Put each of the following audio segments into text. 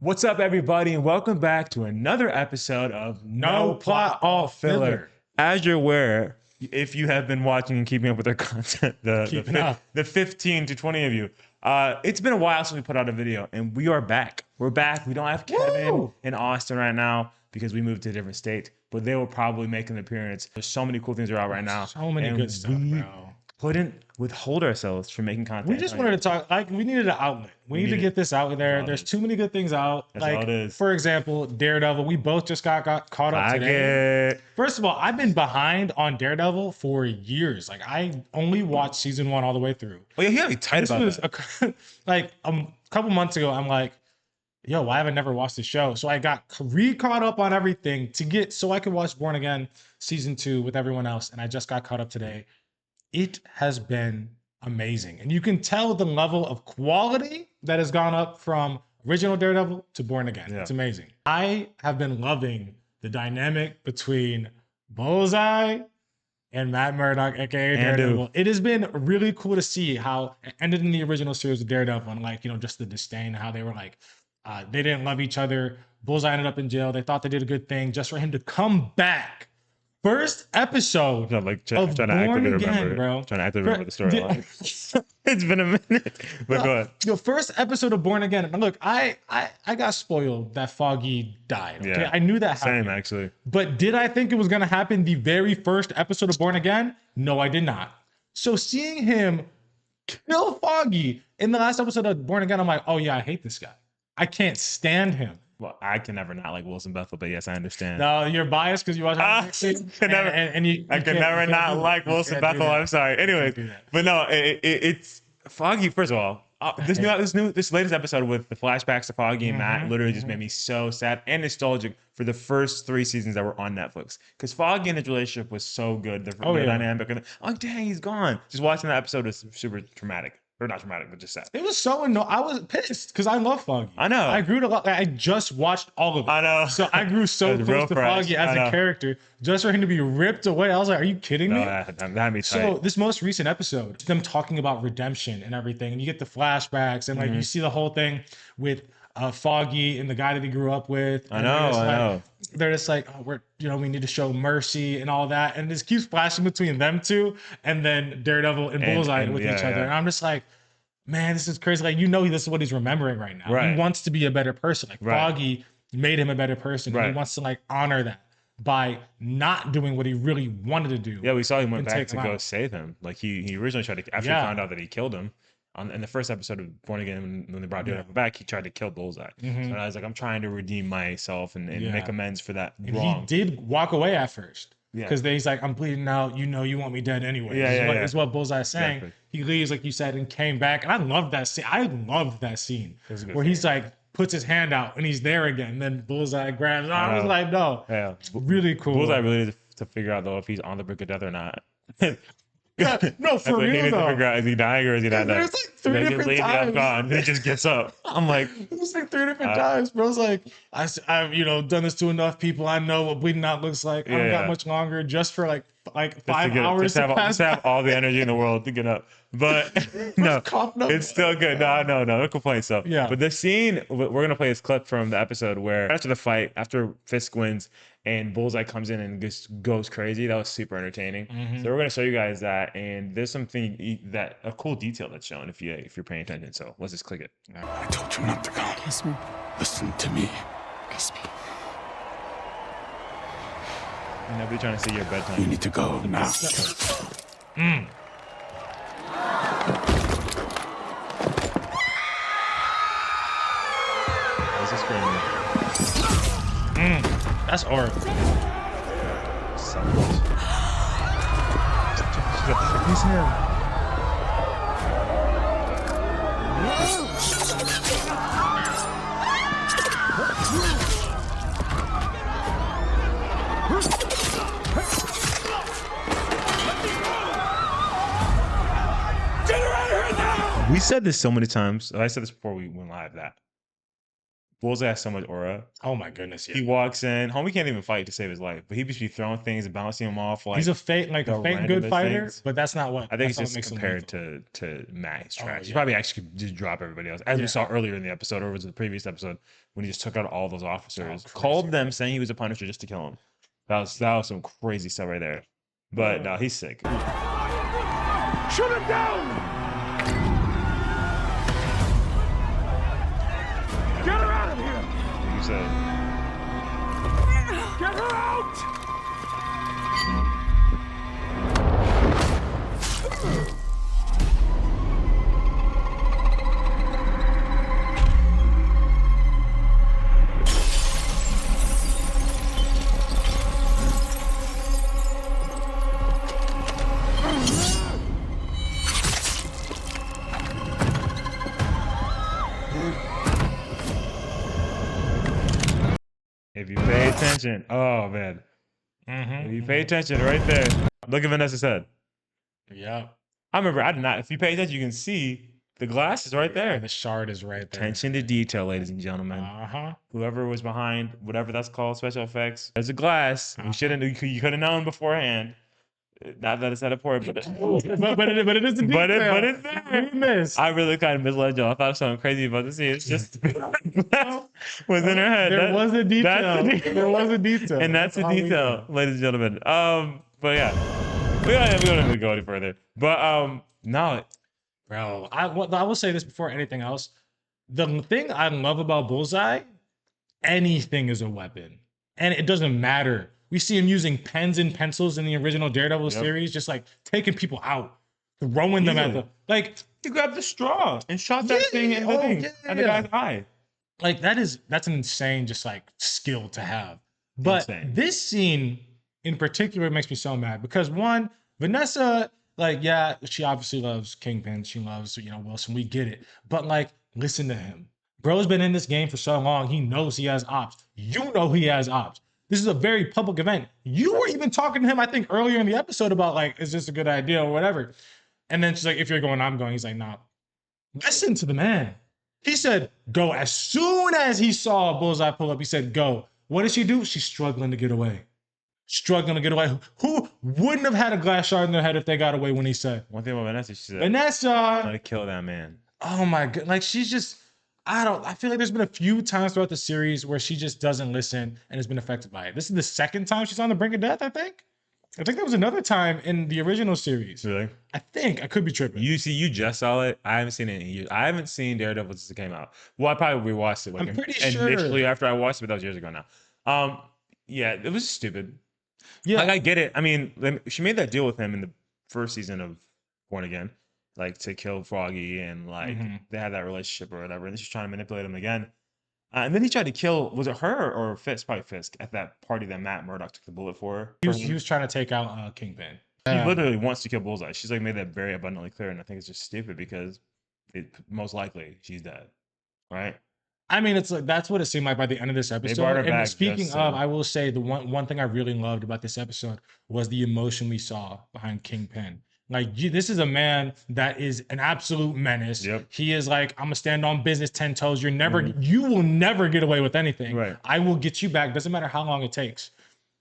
What's up, everybody, and welcome back to another episode of No Plot, All Filler. As you're aware, if you have been watching and keeping up with our content, the 15 to 20 of you, it's been a while since we put out a video, and we are back. We're back. We don't have Kevin in Austin right now because we moved to a different state, but they will probably make an appearance. There's so many cool things are out right now. So many good stuff, bro. Couldn't withhold ourselves from making content. We just wanted to talk, we needed an outlet. We need to get this out there. There's too many good things out. That's all it is. For example, Daredevil. We both just got caught up today. First of all, I've been behind on Daredevil for years. Like, I only watched season 1 all the way through. Oh yeah, he had me tight about that. A couple months ago, I'm like, yo, why have I never watched the show? So I got caught up on everything so I could watch Born Again season 2 with everyone else. And I just got caught up today. It has been amazing. And you can tell the level of quality that has gone up from original Daredevil to Born Again. Yeah. It's amazing. I have been loving the dynamic between Bullseye and Matt Murdock, aka Daredevil. It has been really cool to see how it ended in the original series of Daredevil and just the disdain, how they were they didn't love each other. Bullseye ended up in jail. They thought they did a good thing just for him to come back. First episode of Born Again, bro. Trying to actively remember the storyline. It's been a minute, but go ahead. The first episode of Born Again. And look, I got spoiled that Foggy died. Okay? Yeah, I knew that happened. Same, actually. But did I think it was gonna happen the very first episode of Born Again? No, I did not. So seeing him kill Foggy in the last episode of Born Again, I'm like, oh yeah, I hate this guy. I can't stand him. Well, I can never not like Wilson Bethel, but yes, I understand. No, you're biased because you watch. I can never not like Wilson Bethel. I'm sorry. Anyways, but no, it's Foggy. First of all, this latest episode with the flashbacks to Foggy and Matt literally just made me so sad and nostalgic for the first 3 seasons that were on Netflix, because Foggy and his relationship was so good. The dynamic, and dang, he's gone. Just watching that episode was super traumatic. Or not traumatic, but just sad. It was so annoying. I was pissed because I love Foggy. I know. I grew to love. I just watched all of it. I know. So I grew so close to Foggy as a character, just for him to be ripped away. I was like, "Are you kidding me?" That had me tight. So this most recent episode, them talking about redemption and everything, and you get the flashbacks, and you see the whole thing with Foggy and the guy that he grew up with. I know. They're just like, oh, we need to show mercy and all that, and this keeps flashing between them two, and then Daredevil and Bullseye with each other, and I'm just like, man, this is crazy. Like, this is what he's remembering right now. Right. He wants to be a better person. Foggy made him a better person. And he wants to honor that by not doing what he really wanted to do. Yeah, we saw him went back to go save him. Like he originally tried to, after he found out that he killed him. In the first episode of Born Again, when they brought Daredevil back, he tried to kill Bullseye. So I was like, I'm trying to redeem myself and make amends for that wrong. He did walk away at first. Because he's like, I'm bleeding out. You want me dead anyway. Is what Bullseye's saying. Exactly. He leaves, like you said, and came back. And I loved that scene. I loved that scene where he's like, puts his hand out and he's there again. And then Bullseye grabs. I was like, no. Yeah. Really cool. Bullseye really needs to figure out, though, if he's on the brink of death or not. Yeah, no, for real, he needs to figure out, is he dying or is he not dying? There's 3 different times. Gone. He just gets up. I'm like, it's 3 different times, bro. It's like, I've done this to enough people. I know what bleeding out looks like. I don't got much longer just for like 5 hours. Just have all the energy in the world to get up. But no, it's still good. No complaints. So yeah. But the scene, we're gonna play this clip from the episode where after the fight, after Fisk wins and Bullseye comes in and just goes crazy. That was super entertaining. So we're gonna show you guys that, and there's something a cool detail that's shown if you're paying attention. So let's just click it. I told you not to go. Kiss me. Listen to me. Kiss me. Nobody trying to see your bedtime. You need to go now. This is screaming. That's horrible. He's him. We said this so many times. I said this before we went live, that Bullseye has so much aura. Oh my goodness, yeah. He walks in, homie can't even fight to save his life, but he just be throwing things and bouncing him off. Like He's a fake good randomest fighter, things. but that's not what I think it's that's just what makes him compared to Matt. He's trash. He yeah. probably actually could just drop everybody else, as Yeah. we saw earlier in the episode, or was it the previous episode when he just took out all those officers, crazy. called them saying he was a Punisher just to kill him. That was some crazy stuff right there. But no, he's sick. Shoot him down! Get her out of here! You said. Get her out! If you pay attention, oh man. If you pay attention right there, look at Vanessa's head. Yeah. I remember I did not. If you pay attention, you can see the glass is right there. The shard is right there. Attention to detail, ladies and gentlemen. Uh-huh. Whoever was behind whatever that's called, special effects. There's a glass. You shouldn't. You could have known beforehand. Not that it's that important, but but it is a detail. but it's there. We missed. I really kind of misled y'all. I thought something crazy about to see. It's just was in her head. There was a detail. There was a detail. And that's a detail, ladies and gentlemen. But yeah, we don't even go any further. But no, Bro, I will say this before anything else. The thing I love about Bullseye, anything is a weapon. And it doesn't matter. We see him using pens and pencils in the original Daredevil series, just like taking people out, throwing them at the he grabbed the straw and shot that thing in the thing at the guy's eye. Like that's an insane just like skill to have. But this scene in particular makes me so mad because one, Vanessa, like, yeah, she obviously loves Kingpin. She loves, Wilson. We get it. But like, listen to him. Bro's been in this game for so long. He knows he has ops. You know he has ops. This is a very public event. You were even talking to him, I think, earlier in the episode about like, is this a good idea or whatever? And then she's like, if you're going, I'm going. He's like, nah. Listen to the man. He said, go. As soon as he saw Bullseye pull up, he said, go. What did she do? She's struggling to get away. Struggling to get away. Who wouldn't have had a glass shard in their head if they got away when he said? One thing about Vanessa, she said, Vanessa. I'm gonna kill that man. Oh my God. Like she's just, I feel like there's been a few times throughout the series where she just doesn't listen and has been affected by it. This is the second time she's on the brink of death, I think. I think there was another time in the original series. Really? I think. I could be tripping. You just saw it. I haven't seen it in years. I haven't seen Daredevil since it came out. Well, I probably rewatched it. I'm pretty sure. Initially after I watched it, but that was years ago now. Yeah, it was stupid. Yeah. Like, I get it. I mean, she made that deal with him in the first season of Born Again, like to kill Froggy, and like they had that relationship or whatever. And then she's trying to manipulate him again. And then he tried to kill, was it her or Fisk? Probably Fisk, at that party that Matt Murdock took the bullet for. He was trying to take out Kingpin. He literally wants to kill Bullseye. She's like made that very abundantly clear, and I think it's just stupid because most likely she's dead, right? I mean, it's like that's what it seemed like by the end of this episode. brought her And back speaking just of, so. I will say the one thing I really loved about this episode was the emotion we saw behind Kingpin. Like, this is a man that is an absolute menace. Yep. He is like, I'm gonna stand on business 10 toes. You will never get away with anything. Right. I will get you back. Doesn't matter how long it takes.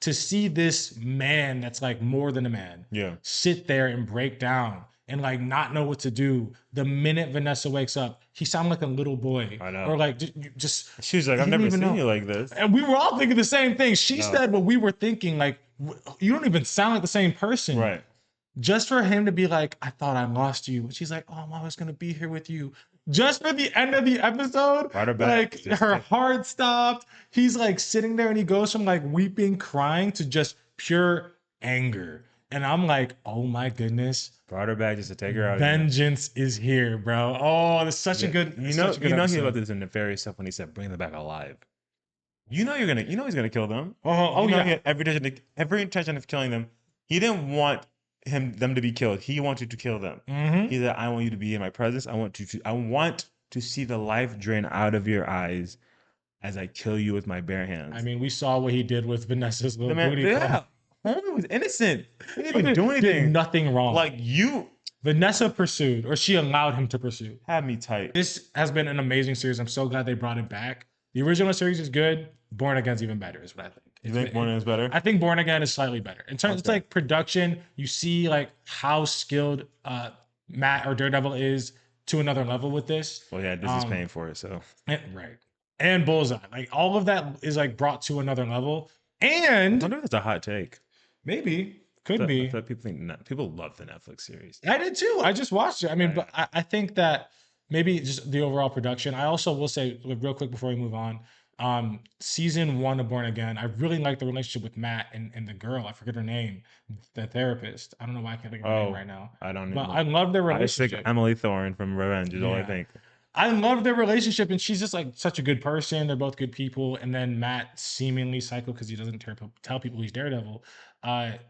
To see this man that's like more than a man, sit there and break down and like not know what to do. The minute Vanessa wakes up, he sounded like a little boy. I know. Or like just She's like, I've never seen you like this. and we were all thinking the same thing. She said what we were thinking, like, you don't even sound like the same person. Right. Just for him to be like, I thought I lost you. But she's like, oh, I'm always going to be here with you. Just for the end of the episode, Brought her back. like her heart stopped. He's like sitting there and he goes from like weeping, crying to just pure anger. And I'm like, oh my goodness. Brought her back just to take her out. Vengeance is here, bro. Oh, that's such a good. You know he episode. about this nefarious stuff when he said, "Bring them back alive." You know he's gonna kill them. Oh You know yeah. he had every intention of killing them. He didn't want them to be killed. He wanted to kill them. He said, "I want you to be in my presence. I want to see the life drain out of your eyes as I kill you with my bare hands." I mean, we saw what he did with Vanessa's little booty. Yeah. Homie was innocent. He didn't even do anything. Did nothing wrong. Like, you Vanessa pursued, or she allowed him to pursue. had me tight. This has been an amazing series. I'm so glad they brought it back. The original series is good. Born Again's even better, is what I think. You think Born Again is better? I think Born Again is slightly better. In terms of like production, you see like how skilled Matt or Daredevil is to another level with this. Well, yeah, Disney's paying for it, so. Right. And Bullseye. Like all of that is like brought to another level. I And wonder if that's a hot take. maybe could be. I feel like people love the Netflix series. I did too. I just watched it. I mean, but I think that maybe just the overall production. I also will say real quick before we move on. Season 1 of Born Again, I really like the relationship with Matt and the girl. I forget her name, the therapist. I don't know why I can't think of her name right now. I don't But know. I love their I just relationship. think Emily Thorne from Revenge is all I think. I love their relationship, and she's just like such a good person. They're both good people. And then Matt, seemingly psycho because he doesn't tell people he's Daredevil,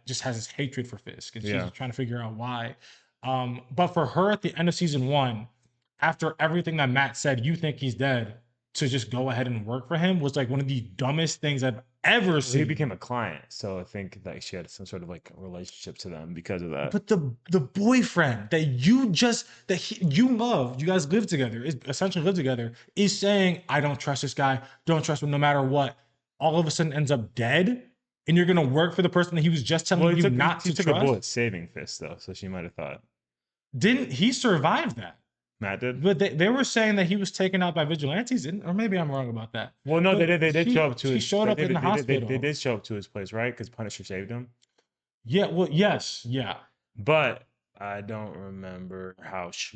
just has this hatred for Fisk, and she's trying to figure out why. But for her at the end of season 1, after everything that Matt said, you think he's dead, to just go ahead and work for him was like one of the dumbest things I've ever seen. He became a client, so I think that she had some sort of like relationship to them because of that. But the boyfriend that you guys live together, is essentially live together, is saying, I don't trust this guy, don't trust him no matter what. All of a sudden ends up dead, and you're gonna work for the person that he was just telling you not to trust. He took a bullet saving Fisk though, so she might have thought. Didn't he survive that? Matt did, but they were saying that he was taken out by vigilantes, or maybe I'm wrong about that. Well, no, they did show up to his. He showed up in the hospital. They did show up to his place, right? Because Punisher saved him. Yeah. Well, yes. Yeah. But I don't remember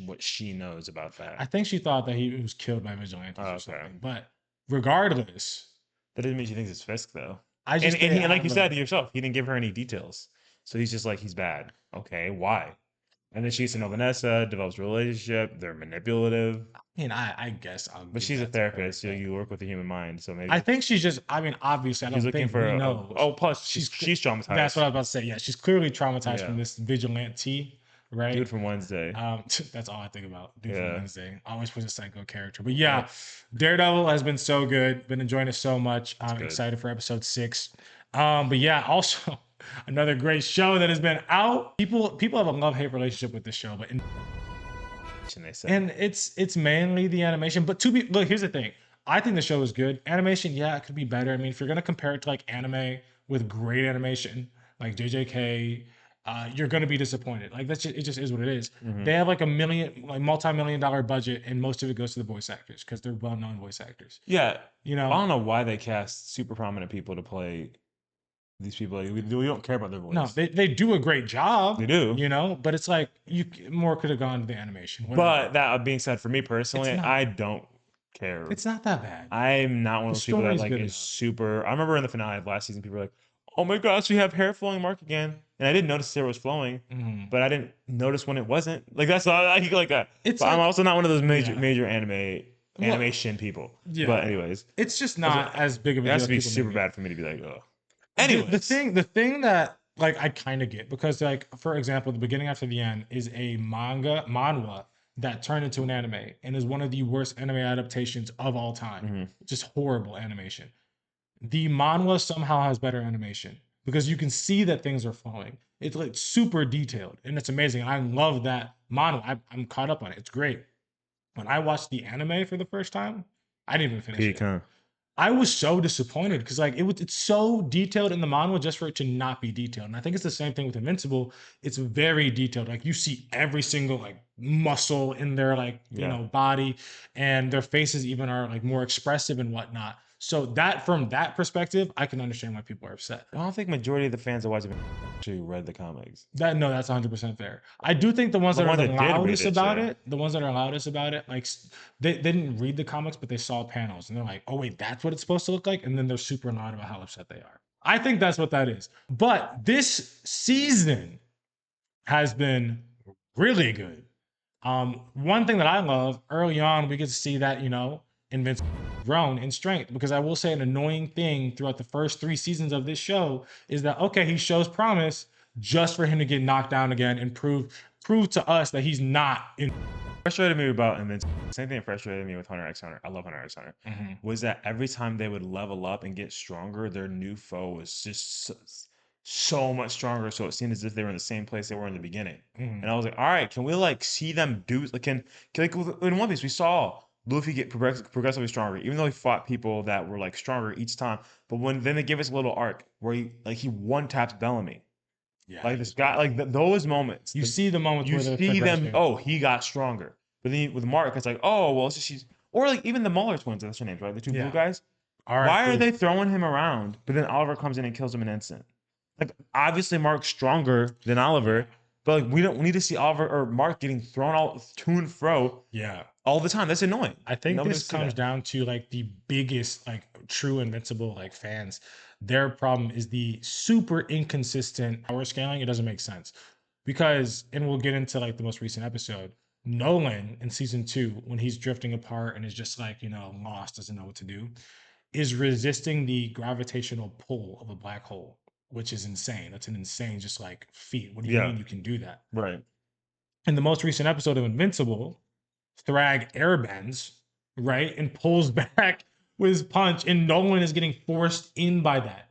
what she knows about that. I think she thought that he was killed by vigilantes or something. But regardless, that doesn't mean she thinks it's Fisk though. And like you said yourself, he didn't give her any details, so he's just like, he's bad. Okay, why? And then she gets to know Vanessa, develops a relationship. They're manipulative. I mean, I guess but she's a therapist, so you work with the human mind. So maybe I think she's just. I mean, obviously, I don't think we know. Plus she's traumatized. That's what I was about to say. Yeah, she's clearly traumatized from this vigilante, right? Dude from Wednesday. That's all I think about. Dude from Wednesday. Always was a psycho character. But yeah, Daredevil has been so good. Been enjoying it so much. I'm excited for episode 6. But yeah, also. Another great show that has been out. People have a love-hate relationship with this show, but it's mainly the animation. But look, here's the thing. I think the show is good. Animation, yeah, it could be better. I mean, if you're gonna compare it to like anime with great animation, like JJK, you're gonna be disappointed. Like it just is what it is. Mm-hmm. They have like multi-million-dollar budget, and most of it goes to the voice actors because they're well-known voice actors. Yeah, I don't know why they cast super prominent people to play these people. We don't care about their voice. No, they do a great job. They do, but it's like more could have gone to the animation. But that being said, for me personally, I don't care. It's not that bad. I'm not one of those people that like is super. I remember in the finale of last season, people were like, "Oh my gosh, we have hair flowing Mark again," and I didn't notice hair was flowing, but I didn't notice when it wasn't. Like that's all I like that. But I'm also not one of those major animation people. Yeah. But anyways, it's just not as big of a deal. It has to be super bad for me to be like, oh. Anyway, the thing that like I kind of get, because like for example, the beginning after the end is a manhwa that turned into an anime and is one of the worst anime adaptations of all time. Mm-hmm. Just horrible animation. The manhwa somehow has better animation because you can see that things are flowing. It's like super detailed and it's amazing. I love that manhwa. I'm caught up on it. It's great. When I watched the anime for the first time, I didn't even finish it. Huh? I was so disappointed because like it's so detailed in the manhwa just for it to not be detailed. And I think it's the same thing with Invincible. It's very detailed. Like you see every single like muscle in their like you know body, and their faces even are like more expressive and whatnot. So that from that perspective, I can understand why people are upset. I don't think majority of the fans that watch it actually read the comics. That's 100% fair. I do think the ones that are the loudest about it, like they didn't read the comics, but they saw panels and they're like, oh wait, that's what it's supposed to look like. And then they're super loud about how upset they are. I think that's what that is. But this season has been really good. One thing that I love early on, we get to see that, Invincible grown in strength, because I will say an annoying thing throughout the first 3 seasons of this show is that, okay, he shows promise just for him to get knocked down again and prove to us that he's not in. Frustrated me about Invincible. Same thing that frustrated me with Hunter x Hunter. I love Hunter x Hunter. Mm-hmm. Was that every time they would level up and get stronger, their new foe was just so much stronger. So it seemed as if they were in the same place they were in the beginning. Mm-hmm. And I was like, all right, can we like see them do like can like in One Piece we saw Luffy get progressively stronger, even though he fought people that were like stronger each time. But when then they give us a little arc where he one taps Bellamy. Yeah, Like this guy, like those moments, you see the moments you where the see them. progression. Oh, he got stronger. But then with Mark, it's like, oh well, it's just she's or like even the Muller twins. That's their names, right? The two blue guys. All right, Why are they throwing him around? But then Oliver comes in and kills him in an instant. Like obviously Mark's stronger than Oliver, but like we need to see Oliver or Mark getting thrown all to and fro. Yeah. All the time. That's annoying. I think Nobody this wants to see comes that. down to like the biggest, like true Invincible like fans. Their problem is the super inconsistent power scaling. It doesn't make sense because, and we'll get into like the most recent episode. Nolan in season 2, when he's drifting apart and is just like lost, doesn't know what to do, is resisting the gravitational pull of a black hole, which is insane. That's an insane just like feat. What do you Yeah. mean you can do that? Right. In the most recent episode of Invincible, Thrag airbends, right, and pulls back with his punch, and Nolan is getting forced in by that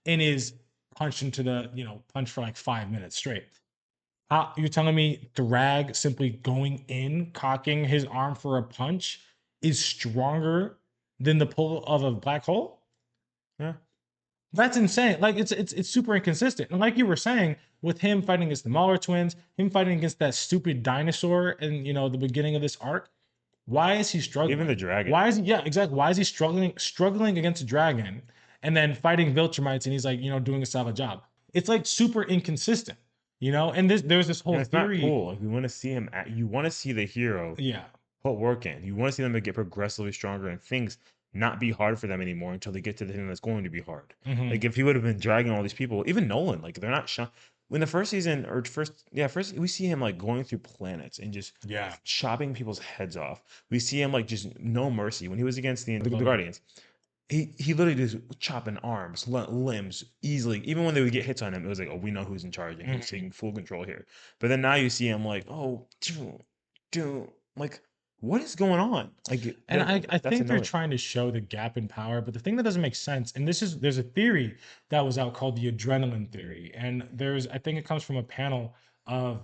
and is punched into the, punch for like 5 minutes straight. You're telling me Thrag simply going in, cocking his arm for a punch is stronger than the pull of a black hole? Yeah. That's insane. Like it's super inconsistent. And like you were saying, with him fighting against the Mauler twins, him fighting against that stupid dinosaur in the beginning of this arc, why is he struggling? Even the dragon. Why is he? Yeah, exactly. Why is he struggling against a dragon, and then fighting Viltrumites, and he's like doing a solid job? It's like super inconsistent, And there's this whole And it's theory. not cool. Like, we want to see him. You want to see the hero. Yeah. Put work in. You want to see them to get progressively stronger and things not be hard for them anymore until they get to the thing that's going to be hard. Mhm. Like if he would have been dragging all these people, even Nolan, like they're not when the first season or first we see him like going through planets and just chopping people's heads off. We see him like just no mercy when he was against the Guardians. He literally just chopping arms, limbs easily. Even when they would get hits on him, it was like, oh, we know who's in charge and he's taking full control here. But then now you see him like, oh, dude, like what is going on? Like, and I think they're annoying. trying to show the gap in power, but the thing that doesn't make sense, and there's a theory that was out called the adrenaline theory, and I think it comes from a panel of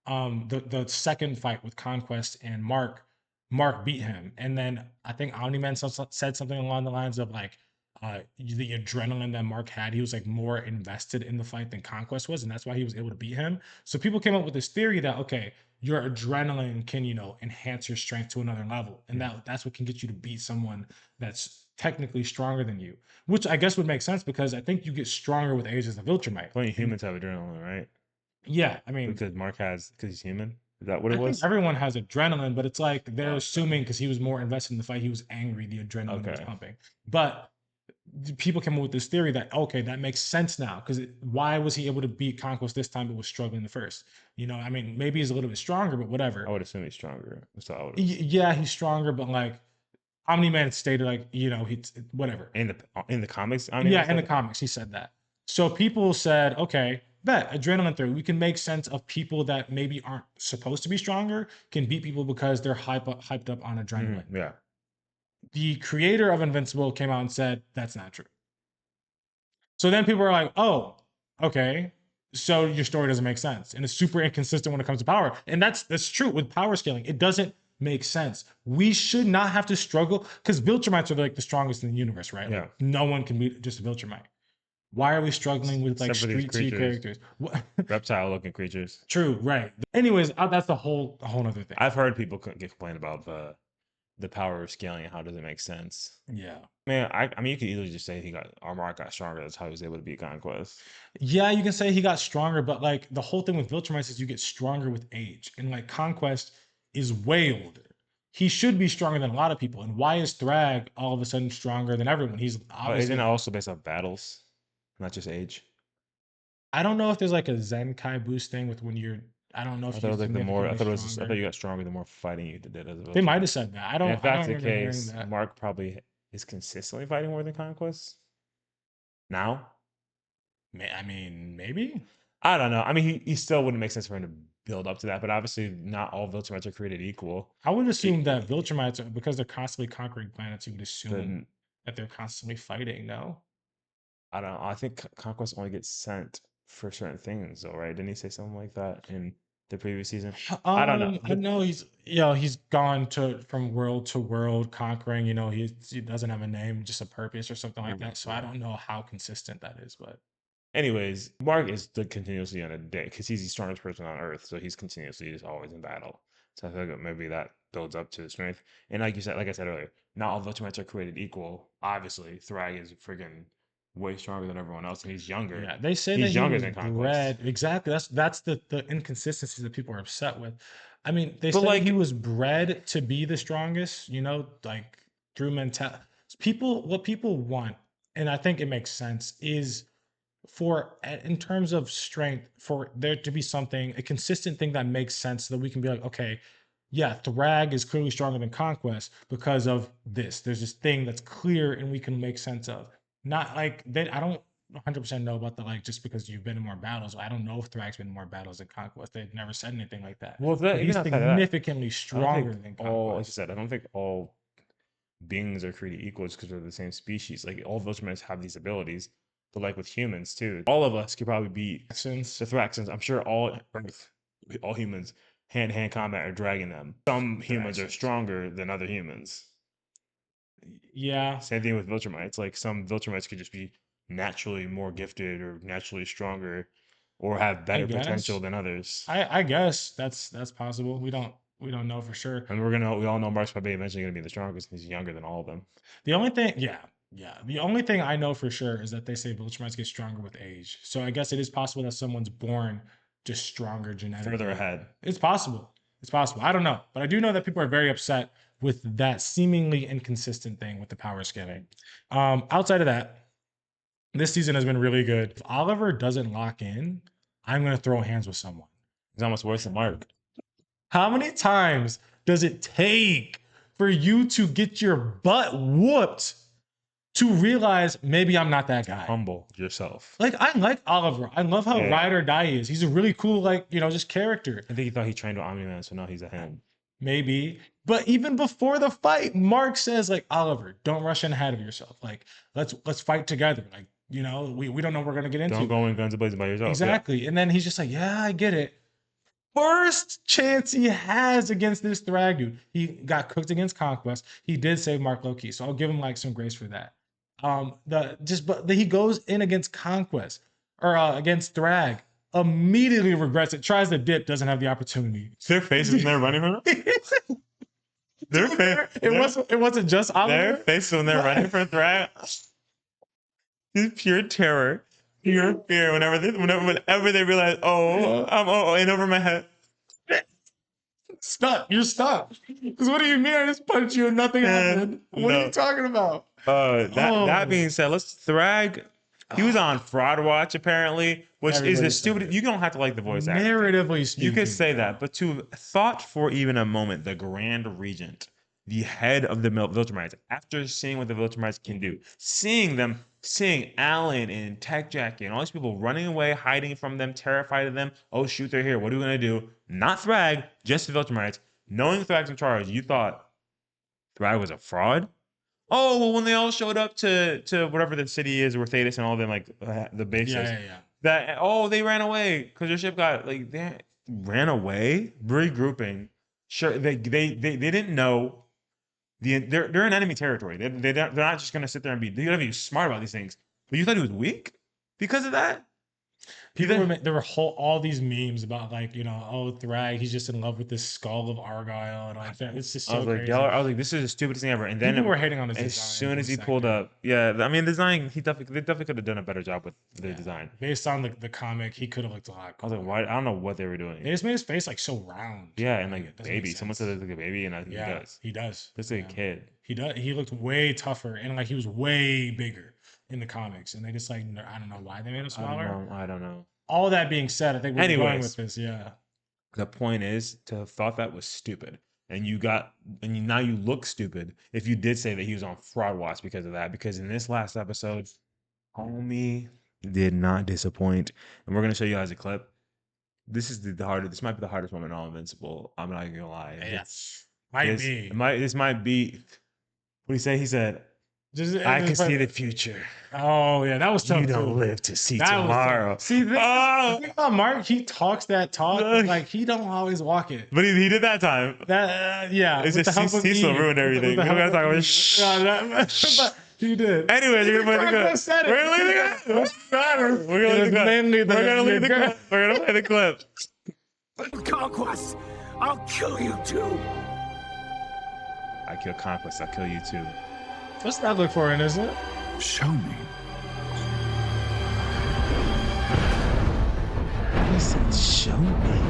the second fight with Conquest and Mark. Mark beat him, and then I think Omni-Man said something along the lines of like the adrenaline that Mark had, he was like more invested in the fight than Conquest was, and that's why he was able to beat him. So people came up with this theory that okay, your adrenaline can enhance your strength to another level, and that's what can get you to beat someone that's technically stronger than you, which I guess would make sense because I think you get stronger with age as a Viltrumite. Only humans have adrenaline, right? Yeah, I mean because Mark because he's human. Is that what I it was? think everyone has adrenaline, but it's like they're assuming because he was more invested in the fight, he was angry, the adrenaline was pumping. But people came up with this theory that okay, that makes sense now because why was he able to beat Conquest this time but was struggling the first? I mean, maybe he's a little bit stronger, but whatever. I would assume he's stronger. That's all I would Yeah, he's stronger, but like Omni-Man stated, like he whatever in the comics. Yeah, in the comics he said that. So people said, okay, bet adrenaline theory. We can make sense of people that maybe aren't supposed to be stronger can beat people because they're hyped up on adrenaline. Yeah. The creator of Invincible came out and said that's not true. So then people are like, oh, okay. So your story doesn't make sense. And it's super inconsistent when it comes to power. And that's true with power scaling. It doesn't make sense. We should not have to struggle because Viltrumites are like the strongest in the universe, right? Yeah. Like, no one can beat just a Viltrumite. Why are we struggling with like street T characters? Reptile looking creatures. True, right. Anyways, that's a whole other thing. I've heard people complain about the power of scaling and how does it make sense. Yeah. Man, I mean, you could easily just say Mark got stronger. That's how he was able to beat Conquest. Yeah, you can say he got stronger, but like the whole thing with Viltrumites is you get stronger with age. And like Conquest is way older. He should be stronger than a lot of people. And why is Thrag all of a sudden stronger than everyone? He's obviously... Isn't it also based off battles, not just age? I don't know if there's like a Zenkai boost thing with when you're... I don't know if I thought you got stronger the more fighting you did as a They might have said that. I don't. And if that's the hearing case, that. Mark probably is consistently fighting more than Conquest now. I mean, maybe. I don't know. I mean, he still wouldn't make sense for him to build up to that, but obviously not all Viltrumites are created equal. I would assume that Viltrumites, because they're constantly conquering planets, you would assume that they're constantly fighting. No, I don't know. I think Conquest only gets sent for certain things, though, right? Didn't he say something like that? And the previous season? I don't know. I know he's gone from world to world conquering. He doesn't have a name, just a purpose or something like that. So I don't know how consistent that is, but Anyways, Mark is continuously on a day because he's the strongest person on Earth, so he's continuously just always in battle. So I feel like maybe that builds up to his strength. And like you said, like I said earlier, not all Viltrumites are created equal. Obviously, Thrag is freaking way stronger than everyone else, and he's younger. yeah, they say that He's he younger was than Conquest. bred exactly. That's the inconsistencies that people are upset with. I mean, they But, say like- he was bred to be the strongest. Like through mental. What people want, and I think it makes sense, is in terms of strength, for there to be a consistent thing that makes sense, so that we can be like, okay, yeah, Thrag is clearly stronger than Conquest because of this. There's this thing that's clear and we can make sense of. Not like I don't 100% know about the, like, just because you've been in more battles. I don't know if Thrag's been in more battles than Conquest. They've never said anything like that. Well, But he's even outside of that, significantly I don't stronger think than all, like I Conquest. said, I don't think all beings are created equal just because they're the same species. Like all Viltrumites have these abilities, but like with humans too, all of us could probably beat the Thraxans. I'm sure all humans hand-to-hand combat are dragging them. Some humans are stronger than other humans. Yeah. Same thing with Viltrumites. Like some Viltrumites could just be naturally more gifted or naturally stronger, or have better potential than others. I guess that's possible. We don't know for sure. And we all know Mark's probably eventually gonna be the strongest. He's younger than all of them. The only thing, yeah. The only thing I know for sure is that they say Viltrumites get stronger with age. So I guess it is possible that someone's born just stronger genetically. Further ahead. It's possible. It's possible. I don't know. But I do know that people are very upset with that seemingly inconsistent thing with the power scaling. Outside of that, this season has been really good. If Oliver doesn't lock in, I'm going to throw hands with someone. He's almost worse than Mark. How many times does it take for you to get your butt whooped to realize maybe I'm not that guy? Humble yourself. Like, I like Oliver. I love how ride or die he is. He's a really cool, just character. I think he thought he trained with Omni-Man, so now he's a him. Maybe. But even before the fight, Mark says, like, Oliver, don't rush in ahead of yourself. Like, let's fight together. Like, we don't know what we're gonna get into. Don't go in guns blazing by yourself. Exactly. Yeah. And then he's just like, yeah, I get it. First chance he has against this Thrag dude. He got cooked against Conquest. He did save Mark low-key, so I'll give him like some grace for that. But he goes in against Conquest or against Thrag, immediately regrets it, tries to dip, doesn't have the opportunity. Their faces when they're running from him. It wasn't just Oliver. Their faces when they're running from Thrag. It's pure terror. Pure fear whenever they realize, I'm in over my head. Stuck. You're stuck. Because what do you mean I just punched you and nothing happened? What are you talking about? That being said, Thrag. He was on Fraud Watch apparently, which is the stupid. You don't have to like the voice actor. Narratively speaking, you could say that, but to thought for even a moment, the Grand Regent, the head of the Viltrumites, after seeing what the Viltrumites can do, seeing Alan and Tech Jacket and all these people running away, hiding from them, terrified of them. Oh shoot, they're here. What are we gonna do? Not Thrag, just the Viltrumites. Knowing Thrag's in charge, you thought Thrag was a fraud? Oh well, when they all showed up to whatever the city is, where Thetis and all of them, like the bases. Yeah. That they ran away because their ship got they ran away, regrouping. Sure, they didn't know. They're in enemy territory. They're not just gonna sit there and they gotta be smart about these things. But you thought he was weak because of that? There were all these memes about Thrag, he's just in love with this skull of Argyle and like that. It's just so crazy. I was like, this is the stupidest thing ever. And then people were hating on his as design. Soon as he pulled up, I mean, design. They definitely could have done a better job with their design. Based on the comic, he could have looked a lot cooler. I was like, why? I don't know what they were doing. They just made his face like so round. Yeah, and like baby. Someone said it looked like a baby, and I think he does. He does. Looks like a kid. He does. He looked way tougher, and like he was way bigger in the comics. And they just I don't know why they made him smaller. I don't know. All that being said, I think we're going with this. Yeah. The point is to have thought that was stupid, and now you look stupid if you did say that he was on Fraud Watch because of that. Because in this last episode, homie did not disappoint, and we're gonna show you guys a clip. This is the hardest. This might be the hardest moment in all Invincible. I'm not gonna lie. Yes. This might be. This might be. What did he say? He said, I can see the future. Oh yeah, that was tough. You don't too. live to see That was tough. tomorrow. See, the thing about Mark, he talks that talk, Look. like he don't always walk it. But he did that time. That yeah, It's with just the help of Cecil Eve. ruined everything. With the We don't help gotta talk of about Eve. shh. But he did. Anyways, you're gonna play the clip. Said it. We're gonna leave the clip. What's the matter? We're gonna It leave was the clip. mainly We're gonna leave the the clip. We're gonna play the clip. Conquest, I'll kill you too. I kill Conquest. I'll kill you too. What's that look for, isn't it? Show me. He said, "Show me."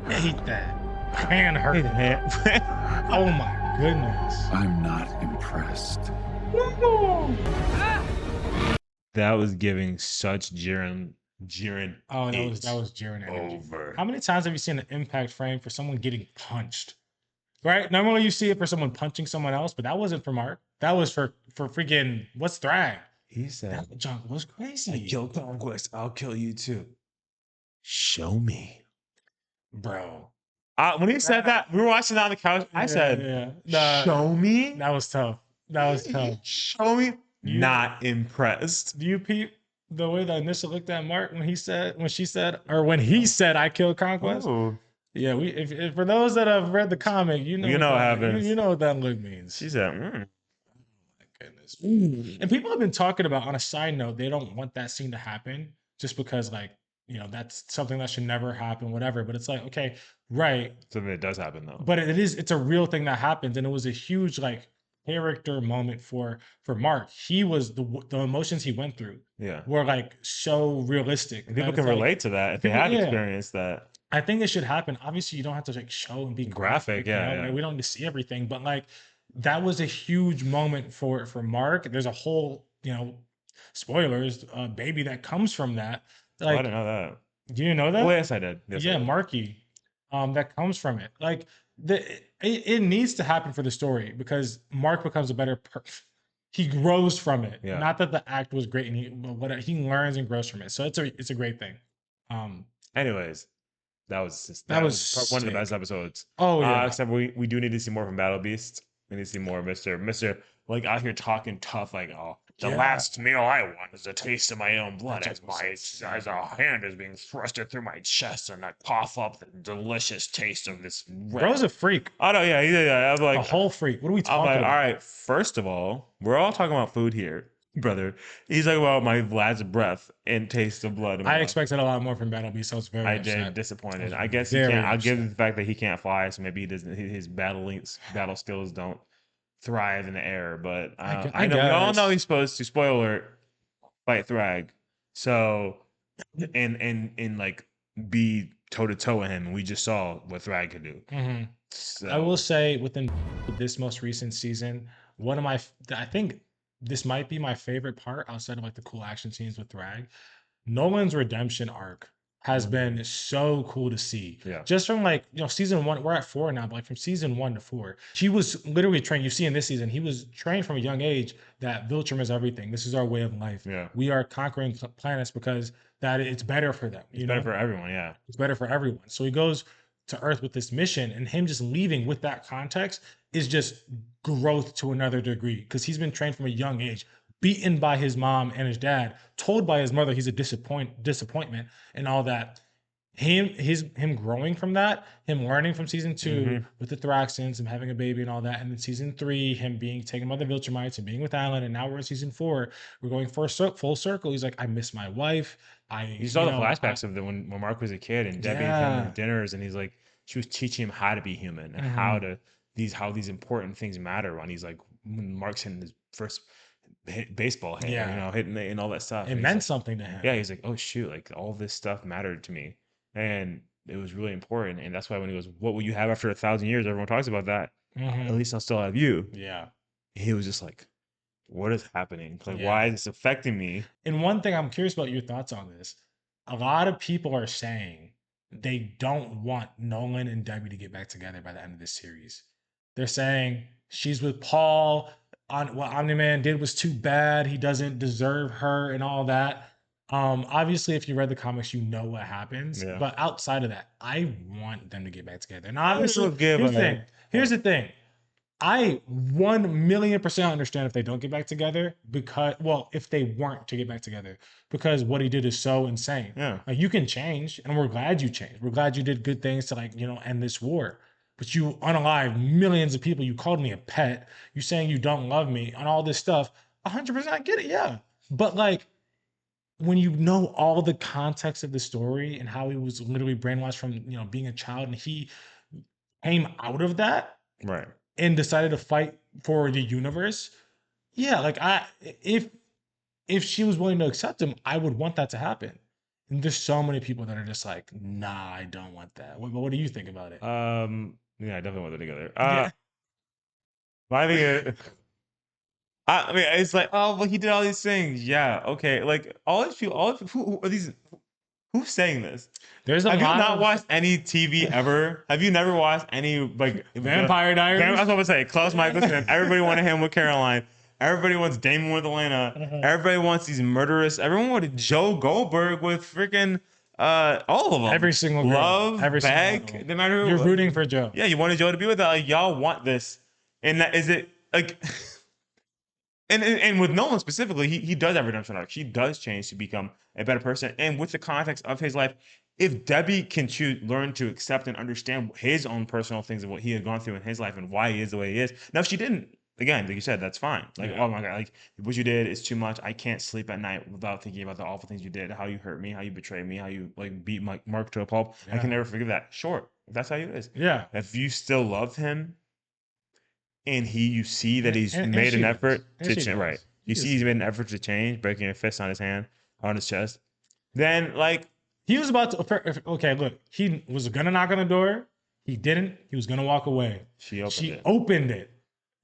I hate that. Hand hurt. Oh my goodness. I'm not impressed. That was giving such Jiren. Oh, that was Jiren energy. Over. How many times have you seen an impact frame for someone getting punched? Right? Normally you see it for someone punching someone else, but that wasn't for Mark. That was for freaking what's Thrag? He said, That junk was crazy. "I kill Conquest. I'll kill you too." Show me, Bro. when he said that, we were watching that on the couch. I said, "Show me." That was tough. That was tough. Show me. Not impressed. Do you peep the way that Anisha looked at Mark when he said, when he said, "I killed Conquest"? Ooh. Yeah, if for those that have read the comic, you know what happens. You know what that look means. She said, My goodness. And people have been talking about, on a side note, they don't want that scene to happen just because, like, you know, that's something that should never happen, whatever. But it's like, okay, right. Something that does happen though. But it's a real thing that happens, and it was a huge like character moment for Mark. He was the emotions he went through. Yeah. Were like so realistic. And people that can it's like, relate to that if they have yeah. experienced that. I think it should happen. Obviously, you don't have to like show and be Graphic, you know? yeah. Like, we don't need to see everything, but like that was a huge moment for Mark. There's a whole, you know, spoilers, baby that comes from that. Like, I didn't know that. do you know that? Oh, yes, I did. Yes, I Yeah, did. Marky, that comes from it. Like it needs to happen for the story because Mark becomes a better he grows from it. Yeah. Not that the act was great, and he learns and grows from it. So it's a great thing. Anyways, that was one of the best episodes. Oh yeah. Except we do need to see more from Battle Beast. We need to see more of Mr. like out here talking tough, like, oh, the last meal I want is a taste of my own blood as a hand is being thrusted through my chest and I cough up the delicious taste of this. Bro's a freak. Oh no, yeah. I'm like A whole freak. What are we I'm talking like, about? all right, first of all, we're all talking about food here, brother. He's talking about my last breath and taste of blood. I expected a lot more from Battle Beast. So I was very upset. Disappointed. I guess he can't. I'll give the fact that he can't fly, so maybe he doesn't. His battle skills don't thrive in the air. But I know we all know he's supposed to. Spoiler alert, fight Thrag. So and like be toe to toe with him. And we just saw what Thrag could do. Mm-hmm. So. I will say within this most recent season, I think this might be my favorite part outside of like the cool action scenes with Thrag. Nolan's redemption arc has been so cool to see. Yeah. Just from like, you know, season 1, we're at 4 now, but like from season 1 to 4, he was literally trained. You see in this season, he was trained from a young age that Viltrum is everything. This is our way of life. Yeah. We are conquering planets because that it's better for them. It's better for everyone. Yeah. It's better for everyone. So he goes to Earth with this mission, and him just leaving with that context is just growth to another degree because he's been trained from a young age, beaten by his mom and his dad, told by his mother he's a disappointment and all that. Him growing from that, him learning from season 2 with the Thraxans and having a baby and all that, and then season 3, him being taken by the Viltrumites and being with Alan, and now we're in season 4, we're going full circle. He's like, I miss my wife. You saw the flashbacks of when Mark was a kid and Debbie came to dinners, and he's like, she was teaching him how to be human and how these important things matter. When he's like, when Mark's hitting his first baseball hit, you know, hitting and all that stuff. It meant something to him. Yeah, he's like, oh shoot, like all this stuff mattered to me, and it was really important. And that's why when he goes, what will you have after 1,000 years? Everyone talks about that. At least I'll still have you. Yeah. He was just like, what is happening? Like, why is this affecting me? And one thing I'm curious about your thoughts on this. A lot of people are saying they don't want Nolan and Debbie to get back together by the end of this series. They're saying she's with Paul. What Omni-Man did was too bad. He doesn't deserve her and all that. Obviously, if you read the comics, you know what happens. Yeah. But outside of that, I want them to get back together. And I obviously, will give here's the a- thing. Here's the thing. I 1,000,000% understand if they don't get back together because, well, if they weren't to get back together, because what he did is so insane. Yeah. Like, you can change, and we're glad you changed. We're glad you did good things to, like, end this war. But you unalive millions of people. You called me a pet. You saying you don't love me and all this stuff. 100%, I get it. Yeah. But like, when you know all the context of the story and how he was literally brainwashed from being a child, and he came out of that Right. and decided to fight for the universe. Yeah, like if she was willing to accept him, I would want that to happen. And there's so many people that are just like, nah, I don't want that. What do you think about it? Yeah, I definitely want them together. Yeah. My thing is, I mean, it's like, oh, well, he did all these things. Yeah, okay. Like all these people, who are these? Who's saying this? There's a Have you lot not of watched any TV ever? Have you never watched any like Vampire Diaries. I was about to say Klaus Michelson. Everybody wanted him with Caroline. Everybody wants Damon with Elena. Everybody wants these murderous. Everyone wanted Joe Goldberg with freaking all of them. Every single girl. Love, Every single one of Beck. them. No matter who. You're rooting for Joe. Yeah, you wanted Joe to be with that. Like, y'all want this, and that is it. Like, and with Nolan specifically, he does have redemption arc. He does change to become a better person, and with the context of his life, if Debbie can learn to accept and understand his own personal things of what he had gone through in his life and why he is the way he is. Now, if she didn't, again, like you said, that's fine. Like, oh my God, like what you did is too much. I can't sleep at night without thinking about the awful things you did, how you hurt me, how you betrayed me, how you like beat Mark to a pulp. I can never forgive that. Sure, if that's how it is. Yeah. If you still love him, and you see that he's And made she an does. effort And to she change. does. Right, you She see does. he's made an effort to change, breaking a fist on his hand, on his chest. Then like. He was about to. Okay, look, he was gonna knock on the door. He didn't. He was gonna walk away. She opened it. Opened it.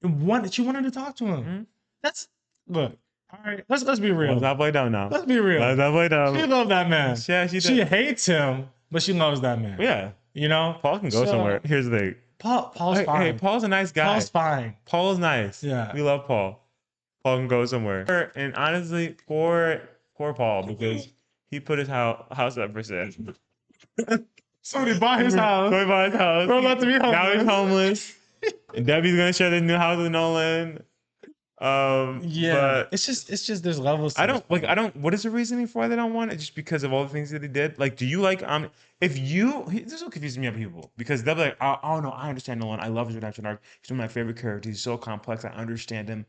And she wanted to talk to him. Mhm. That's look. All right, let's be real. Let's not play dumb now. Let's be real. Let's not play dumb. She loved that man. Yeah, she She does. hates him, but she loves that man. Yeah, You know, Paul can go So, somewhere. Here's the thing. Paul's Hey, fine. hey, Paul's a nice guy. Paul's fine. Paul's nice. Yeah. We love Paul. Paul can go somewhere. And honestly, poor Paul, because he put his house up for sale. Somebody bought his house. Somebody bought his house. We're about to be Now he's homeless. homeless. And Debbie's gonna share the new house with Nolan. Yeah, But it's just there's levels. To I this. don't like. What is the reasoning for why they don't want it? Just because of all the things that he did. Like, do you like? This is what confuses me about people, because they'll be like, oh no, I understand Nolan. I love his redemption arc. He's one of my favorite characters. He's so complex. I understand him,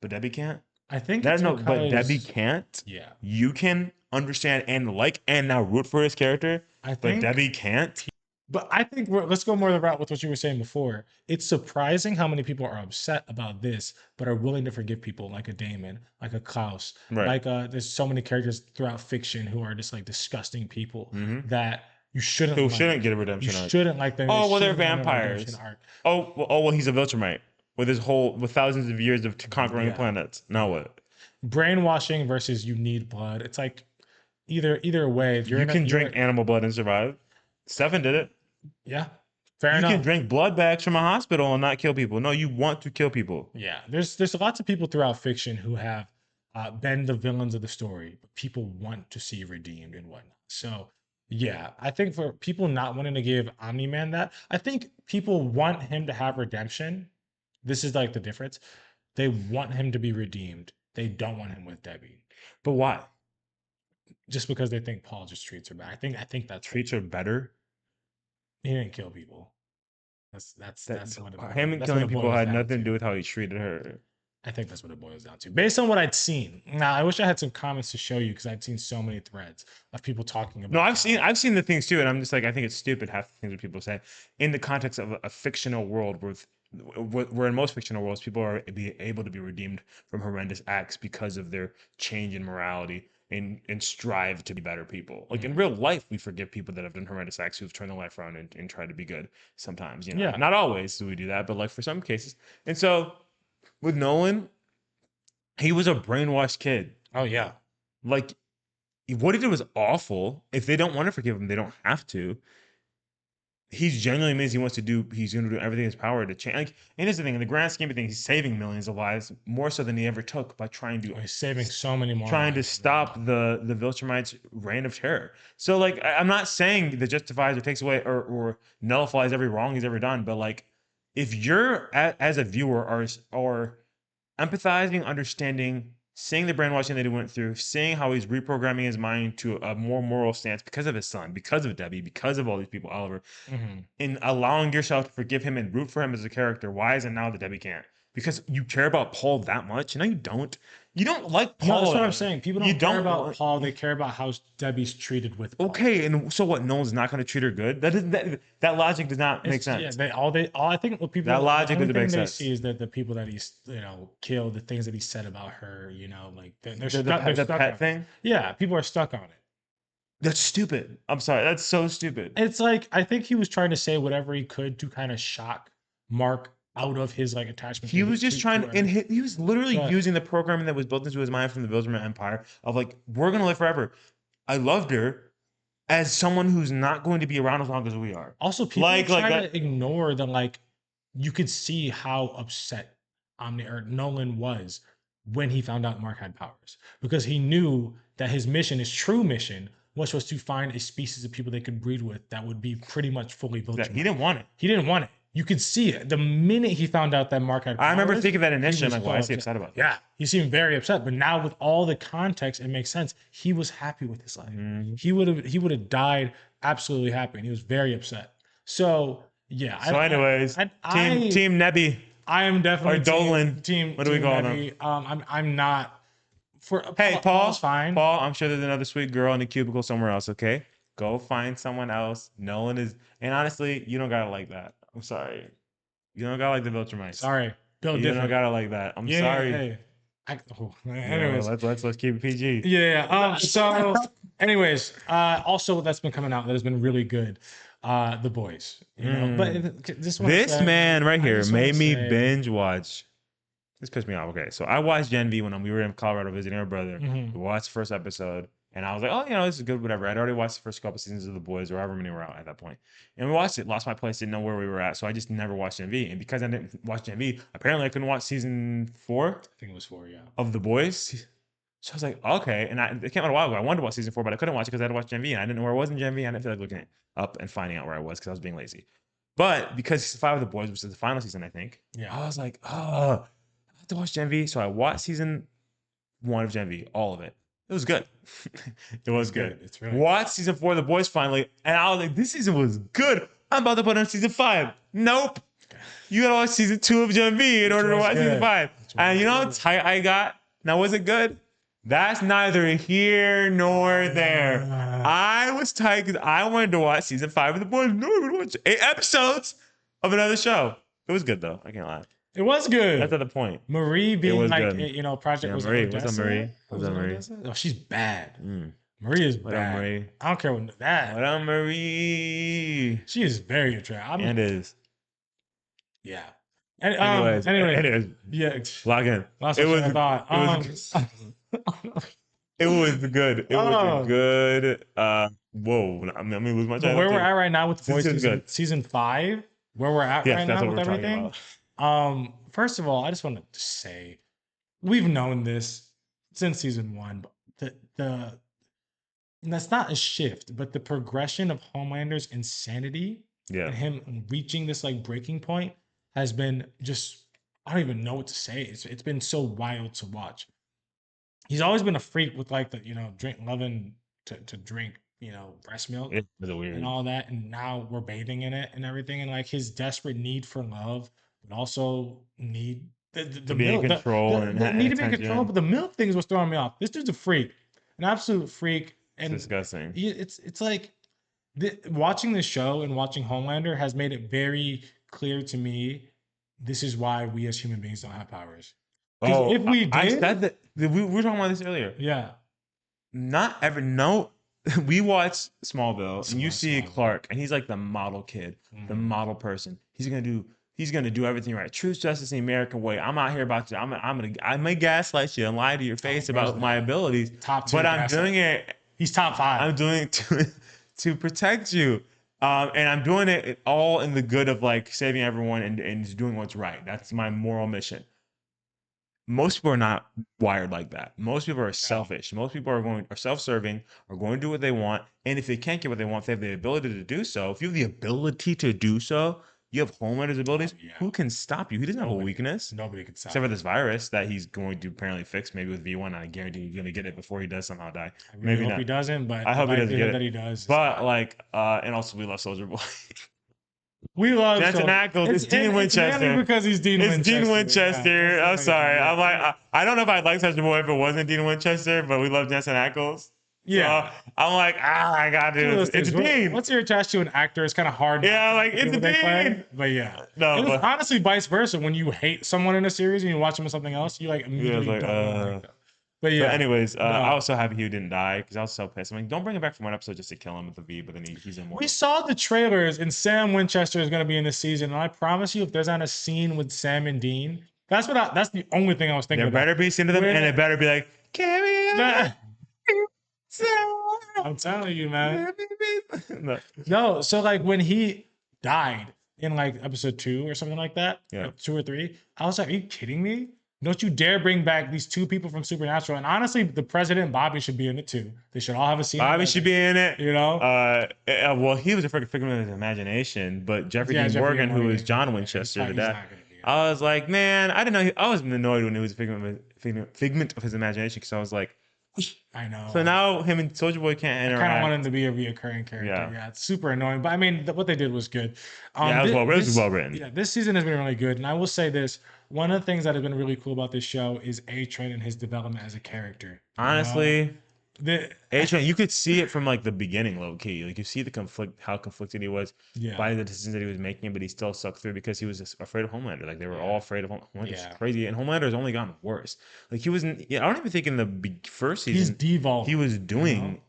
but Debbie can't. I think That's it's no, but because- Debbie can't. Yeah, You can understand and like and now root for his character, I but think. Debbie can't. But I think let's go more the route with what you were saying before. It's surprising how many people are upset about this, but are willing to forgive people like a Damon, like a Klaus, Right. like there's so many characters throughout fiction who are just like disgusting people Mhm. that you shouldn't. Who like. shouldn't get a You redemption arc? shouldn't like them. Oh, They well, they're shouldn't have a vampires. redemption arc. Oh, well, he's a Viltrumite with with thousands of years of conquering Yeah. planets. Now what? Brainwashing versus you need blood. It's like either way. If you're You in a- can you're- drink animal blood and survive. Stefan did it. Yeah, fair You enough. can drink blood bags from a hospital and not kill people. No, you want to kill people. Yeah, there's lots of people throughout fiction who have been the villains of the story, but people want to see redeemed and whatnot. So yeah, I think for people not wanting to give Omni-Man that, I think people want him to have redemption. This is like the difference. They want him to be redeemed. They don't want him with Debbie, But why? just because they think Paul just treats her bad. I think that's Treats her better. he didn't kill people. That's what it, Him that's what killing it people boils had down nothing to do with how he treated her. I think that's what it boils down to, based on what I'd seen. Now, I wish I had some comments to show you because I'd seen so many threads of people talking about. No, I've seen the things too, and I'm just like, I think it's stupid half the things that people say in the context of a fictional world where in most fictional worlds people are able to be redeemed from horrendous acts because of their change in morality and strive to be better people. Like in real life, we forgive people that have done horrendous acts who've turned their life around and tried to be good. Sometimes, Yeah. not always do we do that, but like for some cases. And so with Nolan, he was a brainwashed kid. Oh yeah, Like what he did was awful. If they don't want to forgive him, they don't have to. he's genuinely means he's going to do everything in his power to change. Like, and here's the thing, in the grand scheme of things, he's saving millions of lives more so than he ever took by trying to He's saving so many more. trying to lives. stop the Viltrumites' reign of terror. So like I'm not saying that justifies or takes away or nullifies every wrong he's ever done, but like if you're as a viewer or empathizing, understanding, seeing the brainwashing that he went through, seeing how he's reprogramming his mind to a more moral stance because of his son, because of Debbie, because of all these people, Oliver, and allowing yourself to forgive him and root for him as a character. Why is it now that Debbie can't? Because you care about Paul that much? No, you don't. You don't like Paul. No, that's what I'm saying. People don't care about want, Paul. They care about how Debbie's treated with Paul. Okay, and so what? Nolan's not going to treat her good. That logic does not make sense. Yeah, I think what people that logic doesn't make they sense. see is that the people that he's killed, the things that he said about her, like they're stuck. The pet thing. Yeah, people are stuck on it. That's stupid. I'm sorry. That's so stupid. It's like I think he was trying to say whatever he could to kind of shock Mark out of his like attachment. He was just trying to, and he was literally using the programming that was built into his mind from the Viltrum Empire of like, we're gonna live forever. I loved her as someone who's not going to be around as long as we are. Also, people try to ignore that. Like, you could see how upset Nolan was when he found out Mark had powers, because he knew that his true mission, which was to find a species of people they could breed with that would be pretty much fully Viltrum. He didn't want it. He didn't want it. You could see it the minute he found out that Mark had powers. I remember thinking that initially. I'm like, why is he upset about that? Yeah, he seemed very upset. But now with all the context, it makes sense. He was happy with his life. He would have died absolutely happy, and he was very upset. So yeah. So, anyways, Team Nebby. I am definitely Dolan. Team. What do we call Nebby. I'm not. Hey, Paul's fine. Paul, I'm sure there's another sweet girl in the cubicle somewhere else. Okay, go find someone else. Nolan is, and honestly, you don't gotta like that. I'm sorry. You don't gotta like the Viltrumites. Sorry. You don't gotta like that. I'm sorry. Hey. Anyways, let's keep it PG. Yeah. So, anyways, also that's been coming out that has been really good. The Boys. But this man right here made me binge watch. This pissed me off. Okay, so I watched Gen V when we were in Colorado visiting our brother. We watched the first episode. And I was like, oh, this is good, whatever. I'd already watched the first couple seasons of The Boys, or however many were out at that point. And we watched it, lost my place, didn't know where we were at. So I just never watched Gen V. And because I didn't watch Gen V, apparently I couldn't watch season 4. I think it was 4, yeah. Of The Boys. So I was like, okay. And it came out a while ago. I wanted to watch season 4, but I couldn't watch it because I had to watch Gen V. And I didn't know where I was in Gen V. I didn't feel like looking it up and finding out where I was because I was being lazy. But because season 5 of The Boys, which is the final season, I think, I was like, I have to watch Gen V. So I watched season 1 of Gen V, all of it. It was good. It was good. It's really Watched season 4 of The Boys finally, and I was like, this season was good. I'm about to put on season 5. Nope. You gotta watch season 2 of Gen V in order to watch season 5. And you know how tight I got? Now, was it good? That's neither here nor there. I was tight because I wanted to watch season 5 of The Boys. No, I would watch 8 episodes of another show. It was good though. I can't lie. It was good. That's at the point. Marie being like, good. Project was Marie. What's up, Marie? What's up, Marie? Oh, she's bad. Marie is bad. What up, Marie? I don't care what that. What up, Marie? She is very attractive. And is. Yeah. Anyways. Yeah. Log in. It was. It was good. It was good. Whoa. I'm gonna lose my time. Where we're at right now with The Boys season 5. Where we're at right now with everything. First of all, I just want to say we've known this since season 1, but the that's not a shift, but the progression of Homelander's insanity and him reaching this like breaking point has been just, I don't even know what to say. It's been so wild to watch. He's always been a freak with like the loving to drink breast milk and all that, and now we're bathing in it and everything, and like his desperate need for love, but also need the be milk, in control the need to be in control. But the milk thing is what's throwing me off. This dude's a freak, an absolute freak, and it's disgusting. It's like watching this show and watching Homelander has made it very clear to me. This is why we as human beings don't have powers. If we did, I said that we were talking about this earlier. Yeah, not ever. No. We watch Smallville, and you see Clark, and he's like the model kid, the model person. He's gonna do everything right. Truth, justice, the American way. I'm out here about you. I may gaslight you and lie to your face about my abilities, top 2, but I'm doing it. He's top 5. I'm doing it to protect you. And I'm doing it all in the good of like saving everyone and just doing what's right. That's my moral mission. Most people are not wired like that. Most people are selfish. Most people are self-serving, are going to do what they want. And if they can't get what they want, if they have the ability to do so, if you have the ability to do so, you have Homelander's abilities. Who can stop you? He doesn't have a weakness. Nobody can stop Except for this virus that he's going to apparently fix, maybe with V1. I guarantee he's going to get it before he does somehow die. I really Maybe hope not. he doesn't, but I hope he doesn't get it. that he does. But like, and also we love Soldier Boy. We love Jensen Ackles. It's Dean Winchester. mainly because he's Dean It's Winchester. Dean Winchester. Yeah, I'm sorry. I'm like, I don't know if I'd like Soldier Boy if it wasn't Dean Winchester, but we love Jensen Ackles. Yeah. So I'm like, I got to do this. It's Dean. Once you're attached to an actor, it's kind of hard. Yeah, like, it's Dean. But yeah. No, it was but honestly vice versa. When you hate someone in a series and you watch them in something else, you like immediately like, don't like them. But yeah. But anyways, I was so happy he didn't die because I was so pissed. I'm like, don't bring him back from one episode just to kill him with the V, but then he's immortal. We saw the trailers and Sam Winchester is going to be in this season. And I promise you, if there's not a scene with Sam and Dean, that's the only thing I was thinking There about. better be a scene to them, and it better be like, carry on. I'm telling you, man. No. No, so like when he died in like episode 2 or something like that, Yeah. like 2 or 3, I was like, are you kidding me? Don't you dare bring back these 2 people from Supernatural. And honestly, the president, Bobby, should be in it too. They should all have a scene. Bobby should be in it. You know? Well, he was a freaking figment of his imagination, but Jeffrey Dean Jeffrey Morgan, Dean who Morgan, is John yeah, Winchester, he's the not dad. gonna be in it. I was like, man, I didn't know. I was annoyed when it was a figment of his imagination because I was like, I know. so now him and Soldier Boy can't interact. I kind of want him to be a reoccurring character. Yeah, it's super annoying. But I mean, what they did was good. Yeah, it was well written. Yeah, this season has been really good. And I will say this. One of the things that has been really cool about this show is A-Train and his development as a character. Honestly, A-Train, you could see it from like the beginning, low key. Like you see the conflict, how conflicted he was Yeah. by the decisions that he was making, but he still sucked through because he was just afraid of Homelander. Like they were all afraid of Homelander. Yeah. It's crazy, and Homelander has only gotten worse. Like he wasn't. Yeah, I don't even think in the first he's season devolved. he was doing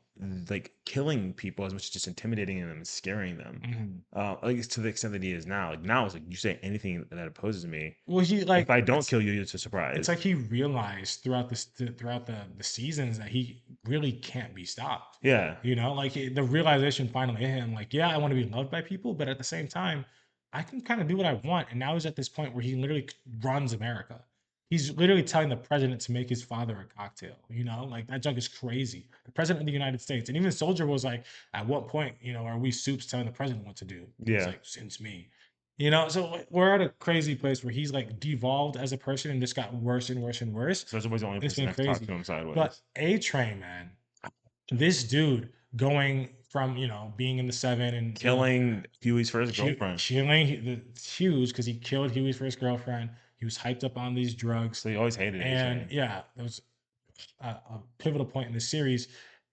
like killing people as much as just intimidating them and scaring them. Like to the extent that he is now. Like now it's like you say anything that opposes me. Well, he like If I don't kill you, it's a surprise. it's like he realized throughout the seasons that he really can't be stopped. Yeah. You know, like the realization finally hit him. Like, yeah, I want to be loved by people, but at the same time, I can kind of do what I want. And now he's at this point where he literally runs America. He's literally telling the president to make his father a cocktail. You know, like that junk is crazy. The president of the United States, and even Soldier was like, at what point, you know, are we soups telling the president what to do? Yeah. It's like, since me. You know, so we're at a crazy place where he's like devolved as a person and just got worse and worse and worse. Soldier Boy's the only It's person been that can talk crazy. to him sideways. But A-Train, man, this dude going from, you know, being in the 7 and killing Huey's first girlfriend. killing the Hughes because he killed Huey's first girlfriend. He was hyped up on these drugs. So he always hated it. And yeah, there was a pivotal point in the series.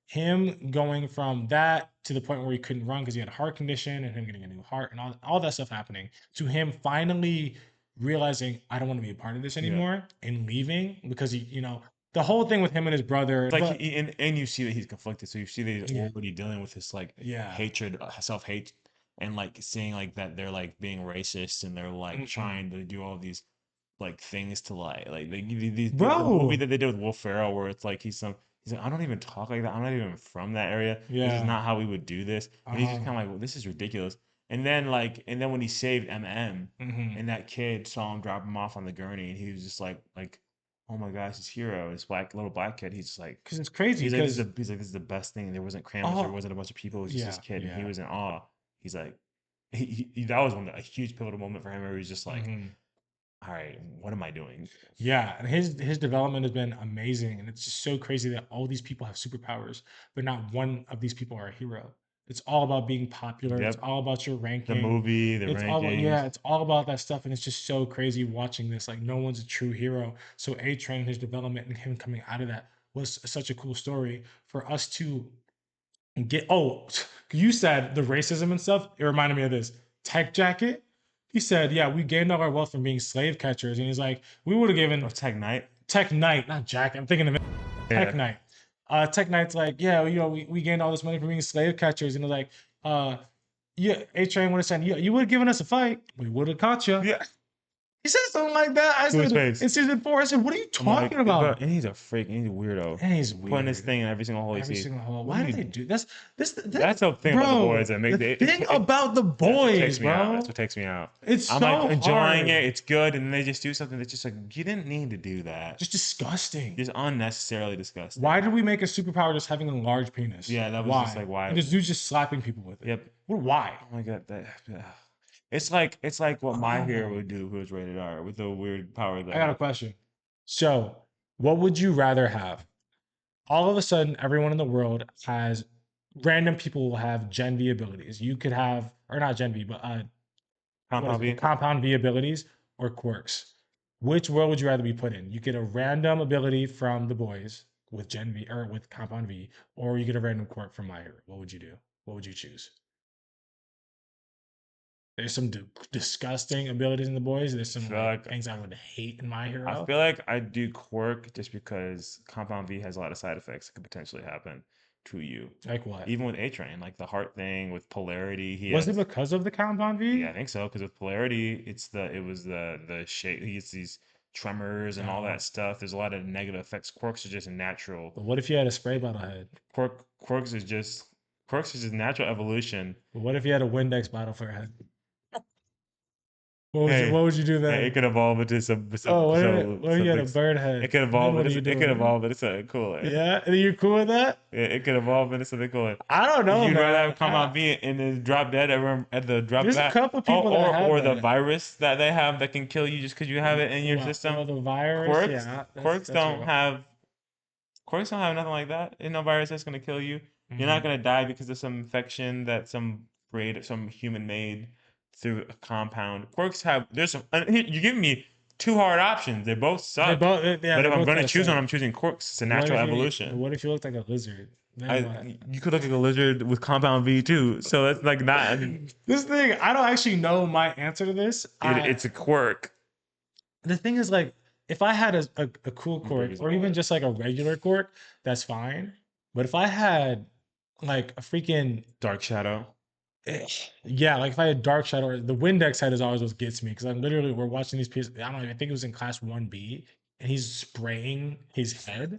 Him going from that to the point where he couldn't run because he had a heart condition and him getting a new heart and all that stuff happening to him finally realizing I don't want to be a part of this anymore and leaving because he, you know, the whole thing with him and his brother. It's like and you see that he's conflicted. So you see that he's already dealing with this like Yeah. hatred, self-hate, and like seeing like that they're like being racist and they're like trying to do all these like things to like the movie that they did with Will Ferrell where it's like he's like, I don't even talk like that. I'm not even from that area. This is not how we would do this. And he's just kind of like, well, this is ridiculous. And then when he saved MM and that kid saw him drop him off on the gurney and he was just like, oh my gosh, his hero, this little black kid. He's just like, because it's crazy. He's like, this is the best thing. There wasn't crammers. There wasn't a bunch of people. It was just this kid, and he was in awe. He's like, that was a huge pivotal moment for him where he was just like, all right, what am I doing? Yeah, and his development has been amazing, and it's just so crazy that all these people have superpowers, but not one of these people are a hero. It's all about being popular. It's all about your ranking. The movie, the rankings. It's all about that stuff, and it's just so crazy watching this. Like, no one's a true hero. So A-Train, his development, and him coming out of that was such a cool story for us to get. Oh, you said the racism and stuff. It reminded me of this Tech Jacket. He said, yeah, we gained all our wealth from being slave catchers. And he's like, we would have given Tech Knight, not Jacket. I'm thinking of it. Tech Knight. Tech Knight's like, yeah, you know, we gained all this money from being slave catchers. And like, yeah, A-Train would have said, yeah, you would have given us a fight. We would have caught you. Yeah. He said something like that. I To his said face. in season 4. I said, "What are you I'm like, talking about?" bro, and he's a freak. And he's a weirdo. And he's weird. Putting his thing in every single hole he Every sees. single hole. What Why are do you they do that's That's the thing about the boys that make the thing about the That's what boys, takes me out. bro. That's what takes me out. It's I'm so like enjoying hard. it. It's good, and then they just do something that's just like you didn't need to do that. Just disgusting. Just unnecessarily disgusting. Why did we make a superpower just having a large penis? Yeah, that was just like why. And this dude's just slapping people with it. Yep. Why? Oh my god, that. It's like what my hero would do, who was rated R, with the weird power. That I got a question. So, what would you rather have? All of a sudden, everyone in the world has random people will have Gen V abilities. You could have, or not Gen V, but compound V abilities or quirks. Which world would you rather be put in? You get a random ability from the boys with Gen V or with compound V, or you get a random quirk from My Hero. What would you do? What would you choose? There's some disgusting abilities in the boys. There's some things I would hate in My Hero. I feel like I'd do quirk just because compound V has a lot of side effects that could potentially happen to you. Like what? Even with A-Train, like the heart thing with polarity. Was it because of the compound V? Yeah, I think so. Because with polarity, it was the shape. He gets these tremors and all that stuff. There's a lot of negative effects. Quirks are just natural. But what if you had a spray bottle head? Quirks is just natural evolution. But what if you had a Windex bottle for a head? What would you do then? It could evolve into some. What if you had a bird head? It could evolve. It could evolve into something cooler. Yeah, are you cool with that? Yeah, it could evolve into something cooler. I don't know. You'd rather have compound V and then drop dead at the drop. There's a couple people that have or that. the virus that they have that can kill you just because you have it in your system. Oh, the virus. Quirks don't have nothing like that. There's no virus that's gonna kill you. Mm-hmm. You're not gonna die because of some infection that some human made through a compound. Quirks have you're giving me two hard options. They both suck. But if I'm gonna choose one, I'm choosing quirks. It's a natural evolution. What if you looked like a lizard? You could look like a lizard with compound V too. So it's like not. This thing, I don't actually know my answer to this. It's a quirk. The thing is, like, if I had a cool quirk or even just like a regular quirk, that's fine. But if I had like a freaking Dark Shadow. Yeah, like if I had Dark Shadow, or the Windex head is always what gets me because we're watching these pieces. I don't know, I think it was in class 1B and he's spraying his head.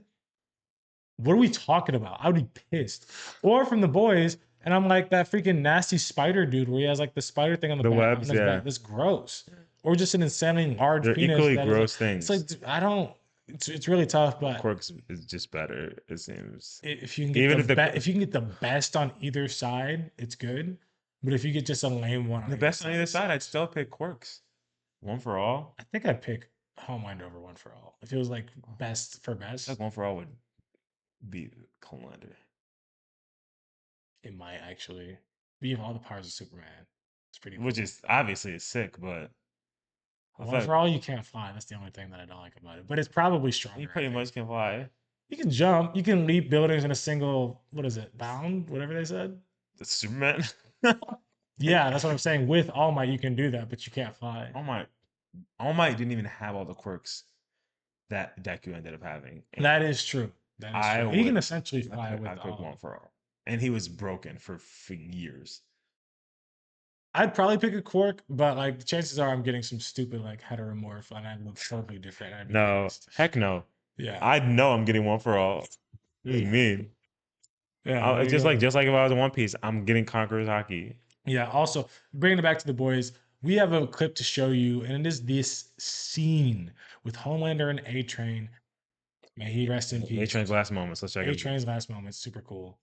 What are we talking about? I would be pissed. Or from the boys, and I'm like that freaking nasty spider dude where he has like the spider thing on the back, webs, on his back. That's gross. Or just an insanely large They're penis. equally gross things. It's like I don't. It's really tough, but quirks is just better. It seems. If you can get if you can get the best on either side, it's good. But if you get just a lame one, The best on either side, I'd still pick quirks. One for all. I think I'd pick Homelander over One for All. If it was like best for best, Like One for All would beat Homelander. It might actually. But you have all the powers of Superman. It's pretty cool. Which is obviously sick, but One for All, you can't fly. That's the only thing that I don't like about it. But it's probably stronger. You pretty much can fly. You can jump. You can leap buildings in a single, bound? Whatever they said. The Superman? Yeah, that's what I'm saying. With All Might, you can do that, but you can't fly. All Might didn't even have all the quirks that Deku ended up having. That is true. He can essentially fly with All. One for All. And he was broken for years. I'd probably pick a quirk, but like the chances are I'm getting some stupid like heteromorph and I look totally different. No, heck no. Yeah, I know I'm getting One for All. This is mean. Yeah, it's just like if I was in One Piece, I'm getting Conqueror's Haki. Yeah. Also, bringing it back to the boys, we have a clip to show you, and it is this scene with Homelander and A-Train. May he rest in peace. A-Train's last moments. Let's check it. A-Train's last moments. Super cool.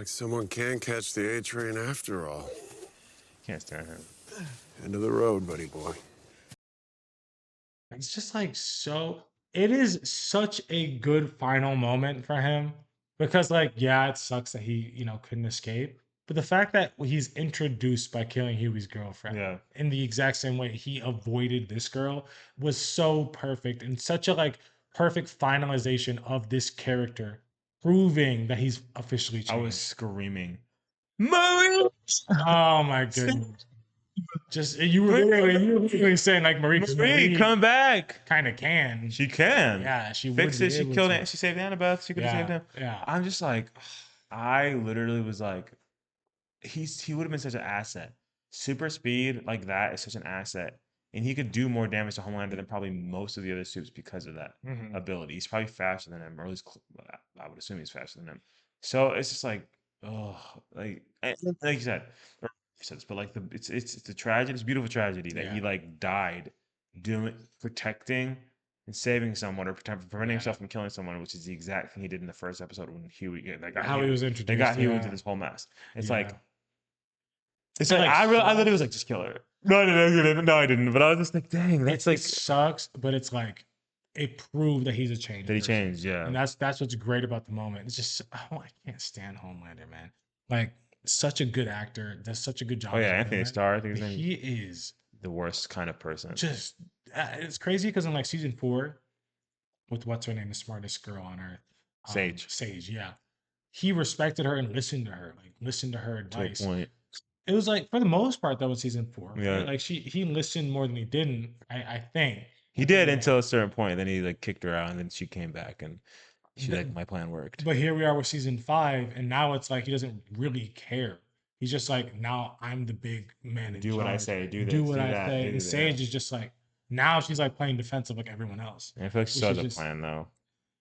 like someone can catch the A train after all. Can't stand him. End of the road, buddy boy. It's just like so. It is such a good final moment for him because, like, yeah, it sucks that he, couldn't escape. But the fact that he's introduced by killing Huey's girlfriend Yeah. in the exact same way he avoided this girl was so perfect and such a like perfect finalization of this character, proving that he's officially changed. I was screaming, Marie! Oh my goodness. Just you were literally saying like Marie, come back. kind of can. She can. Yeah, she would Fix be it. She able killed to. it. She saved Annabeth. She could have saved him. Yeah. I'm just like, I literally was like, he would have been such an asset. Super speed like that is such an asset. And he could do more damage to Homelander than probably most of the other suits because of that ability. He's probably faster than him, or at least I would assume he's faster than him. So it's just like, oh, like you said, or you said this, but like it's a tragedy. It's a beautiful tragedy that he like died doing protecting and saving someone or preventing himself from killing someone, which is the exact thing he did in the first episode when Huey How he was introduced. They got Huey into this whole mess. It's like. It's like I literally was like, just kill her. No, I didn't. But I was just like, dang, that's like it sucks, but it's like it proved that he's a changed. that he person. changed, yeah. And that's what's great about the moment. It's just I can't stand Homelander, man. Like such a good actor, does such a good job. Oh yeah, Anthony Starr. I think he is the worst kind of person. Just it's crazy because in like season 4, with what's her name, the smartest girl on earth, Sage, yeah. He respected her and listened to her, listened to her advice. To a point. It was like for the most part that was season 4. Yeah. Right? Like he listened more than he didn't. I think he did until a certain point. Then he like kicked her out, and then she came back, and she's like, my plan worked. But here we are with season 5, and now it's like he doesn't really care. He's just like, now I'm the big man in do charge. what I say. Do what I say. And Sage is just like now she's like playing defensive like everyone else. And I feel like she still has a plan though.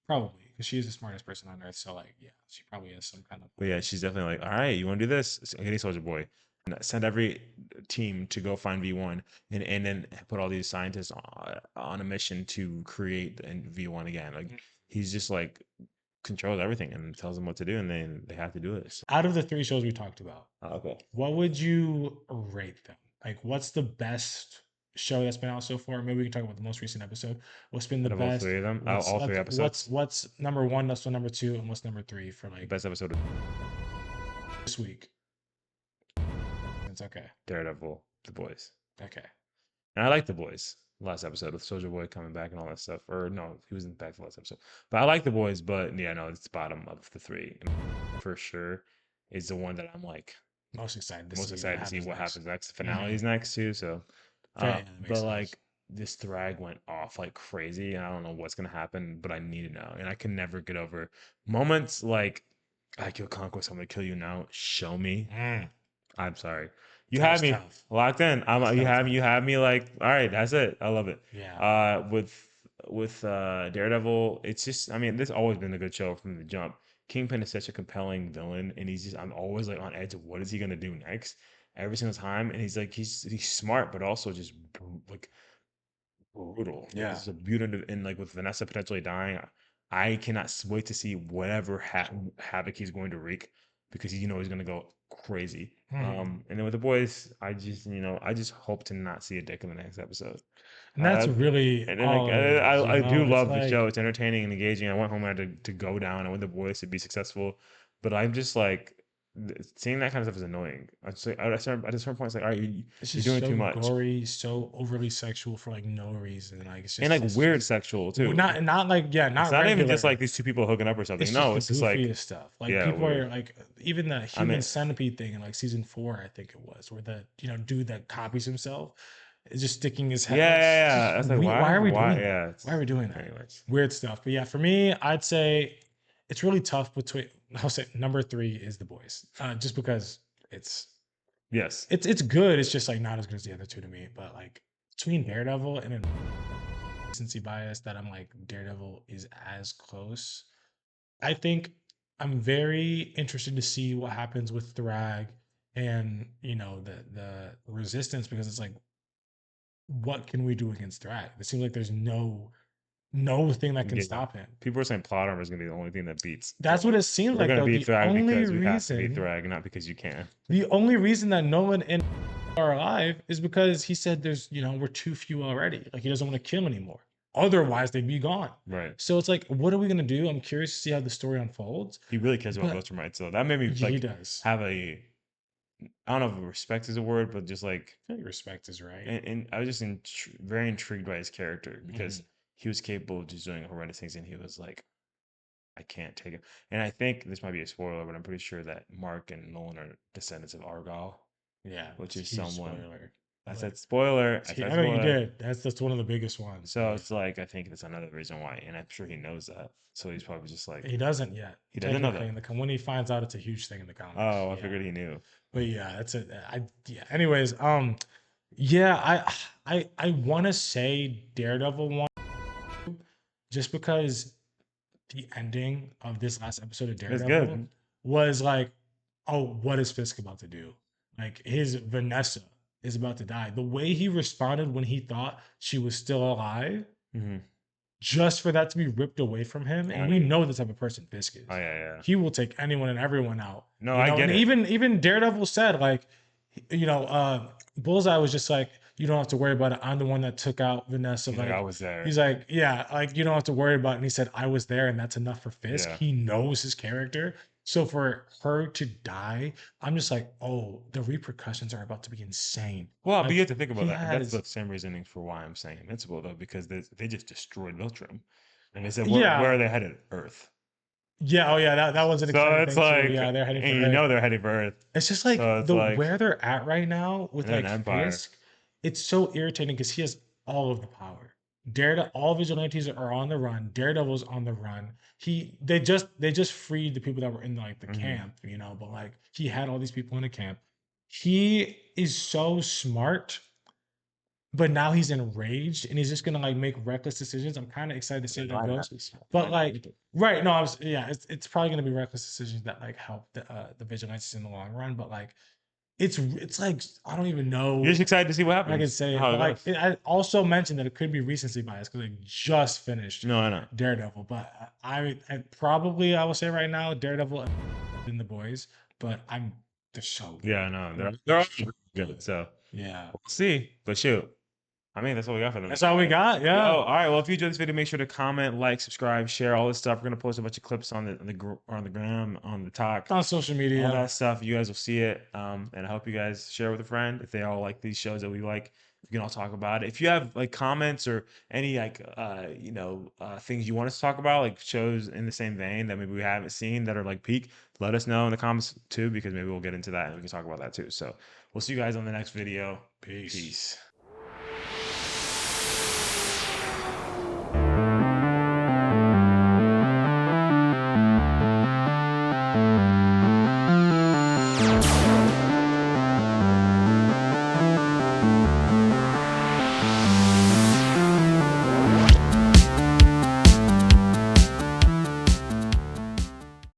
Probably because she is the smartest person on earth. So like, yeah, she probably has some kind of. But yeah, she's definitely like, all right, you want to do this? Hey, Soldier Boy, and send every team to go find V1, and then put all these scientists on a mission to create V1 again. Like he's just like controls everything and tells them what to do, and then they have to do this. Out of the 3 shows we talked about, okay, what would you rate them? Like, what's the best show that's been out so far? Maybe we can talk about the most recent episode. What's been the best? All 3 of them? All 3 episodes? What's number 1, what's number 2, and what's number 3 for like best episode this week? It's okay. Daredevil, The Boys. Okay. And I like The Boys. Last episode with Soldier Boy coming back and all that stuff. Or no, he wasn't back for last episode. But I like The Boys, but yeah, no, it's bottom of the 3. For sure is the one that I'm like most excited to see what happens next. The finale is next too, so but like this Thrag went off like crazy, and I don't know what's gonna happen, but I need to know. And I can never get over moments like I kill Conquest, I'm gonna kill you now. Show me. I'm sorry. You have me locked in. You have me like, all right, that's it. I love it. Yeah. With Daredevil, it's just, I mean, this has always been a good show from the jump. Kingpin is such a compelling villain, and I'm always like on edge of what is he gonna do next every single time. And he's like, he's smart, but also just like brutal. Yeah. It's a beauty, and like with Vanessa potentially dying, I cannot wait to see whatever havoc he's going to wreak, because he's going to go crazy. And then with The Boys, I just hope to not see a dick in the next episode. And that's really and then I do love the show. It's entertaining and engaging. I want Homeland to go down. I want The Boys to be successful, but I'm just like, seeing that kind of stuff is annoying. At a certain point, it's like, all right, you're doing too much. Gory, so overly sexual for like no reason, like it's just, and like weird sexual too. Not like not. It's not even just like these 2 people hooking up or something. It's just like stuff. Like people are like, even the human centipede thing in like season 4, I think it was, where the dude that copies himself is just sticking his head. Yeah. That's like, why are we doing that? Yeah, why are we doing that? Anyways, weird stuff. But yeah, for me, I'd say it's really tough between. I'll say number 3 is The Boys, just because it's good. It's just like not as good as the other 2 to me. But like between Daredevil and then recency bias, that I'm like Daredevil is as close. I think I'm very interested to see what happens with Thrag and the Resistance, because it's like, what can we do against Thrag? It seems like there's no no thing that can Yeah. stop him. People are saying plot armor is gonna be the only thing that beats. That's what it seems We're like, gonna though. beat The Thrag only because we have to beat reason, Thrag, not because you can. the only reason that Nolan and are alive is because he said there's, we're too few already. Like he doesn't want to kill anymore. Otherwise, they'd be gone. Right. So it's like, what are we gonna do? I'm curious to see how the story unfolds. He really cares about But Viltrumite, so that made me he like does. have a, I don't know if respect is a word, but just like, I think respect is right. and I was just very intrigued by his character because Mm-hmm. he was capable of just doing horrendous things, and he was like, I can't take it. And I think this might be a spoiler, but I'm pretty sure that Mark and Nolan are descendants of Argyle, Yeah, which it's is a huge someone. spoiler. I Like, said spoiler. I I said know you spoiler. did. That's one of the biggest ones. So Yeah. it's like I think that's another reason why, and I'm sure he knows that. So he's probably just like He doesn't yet. he doesn't know Technically, that. when he finds out, it's a huge thing in the comics. Oh, I Yeah. figured he knew. But yeah, that's it. Anyways, yeah, I want to say Daredevil one just because the ending of this last episode of It's Daredevil good. was like, oh, what is Fisk about to do? Like his Vanessa is about to die. The way he responded when he thought she was still alive, Mm-hmm. just for that to be ripped away from him, and we know the type of person Fisk is. Oh yeah. He will take anyone and everyone out. No, I get and it. even Daredevil said, like, Bullseye was just like, you don't have to worry about it. I'm the one that took out Vanessa. He's like, I was there. He's like, yeah, like you don't have to worry about it. And he said, I was there, and that's enough for Fisk. Yeah. He knows his character. So for her to die, I'm just like, oh, the repercussions are about to be insane. Well, Like, but you have to think about he that. had That's his- the same reasoning for why I'm saying Invincible, though, because they just destroyed Viltrum, and they said, Yeah. where are they headed? Earth. Yeah, oh yeah, that was an So exciting it's thing like, too. Yeah, they're heading for and you Earth. know they're heading for Earth. It's just like So it's the like- where they're at right now with And then like Empire. Fisk. It's so irritating because he has all of the power. Daredevil, all vigilantes are on the run. Daredevil's on the run. They just freed the people that were in like the Mhm. camp, but like he had all these people in the camp. He is so smart, but now he's enraged and he's just gonna like make reckless decisions. I'm kind of excited to see how that goes. But like, right? No, it's probably gonna be reckless decisions that like help the vigilantes in the long run. But like, it's like I don't even know. You're just excited to see what I happens. can say it, how but it like goes. I also mentioned that it could be recency bias because I just finished No, I know. Daredevil. But I will say right now Daredevil and the boys. But they're so good. Yeah, I know. They're all good. So Yeah. we'll see. But shoot, I mean, that's all we got for them. That's all we got. Yeah. Oh, all right. Well, if you enjoyed this video, make sure to comment, like, subscribe, share all this stuff. We're gonna post a bunch of clips on the gram, on the talk, On social all media. that stuff. You guys will see it. And I hope you guys share with a friend if they all like these shows that we like. We can all talk about it. If you have like comments or any like things you want us to talk about, like shows in the same vein that maybe we haven't seen that are like peak, let us know in the comments too, because maybe we'll get into that and we can talk about that too. So we'll see you guys on the next video. Peace. Peace.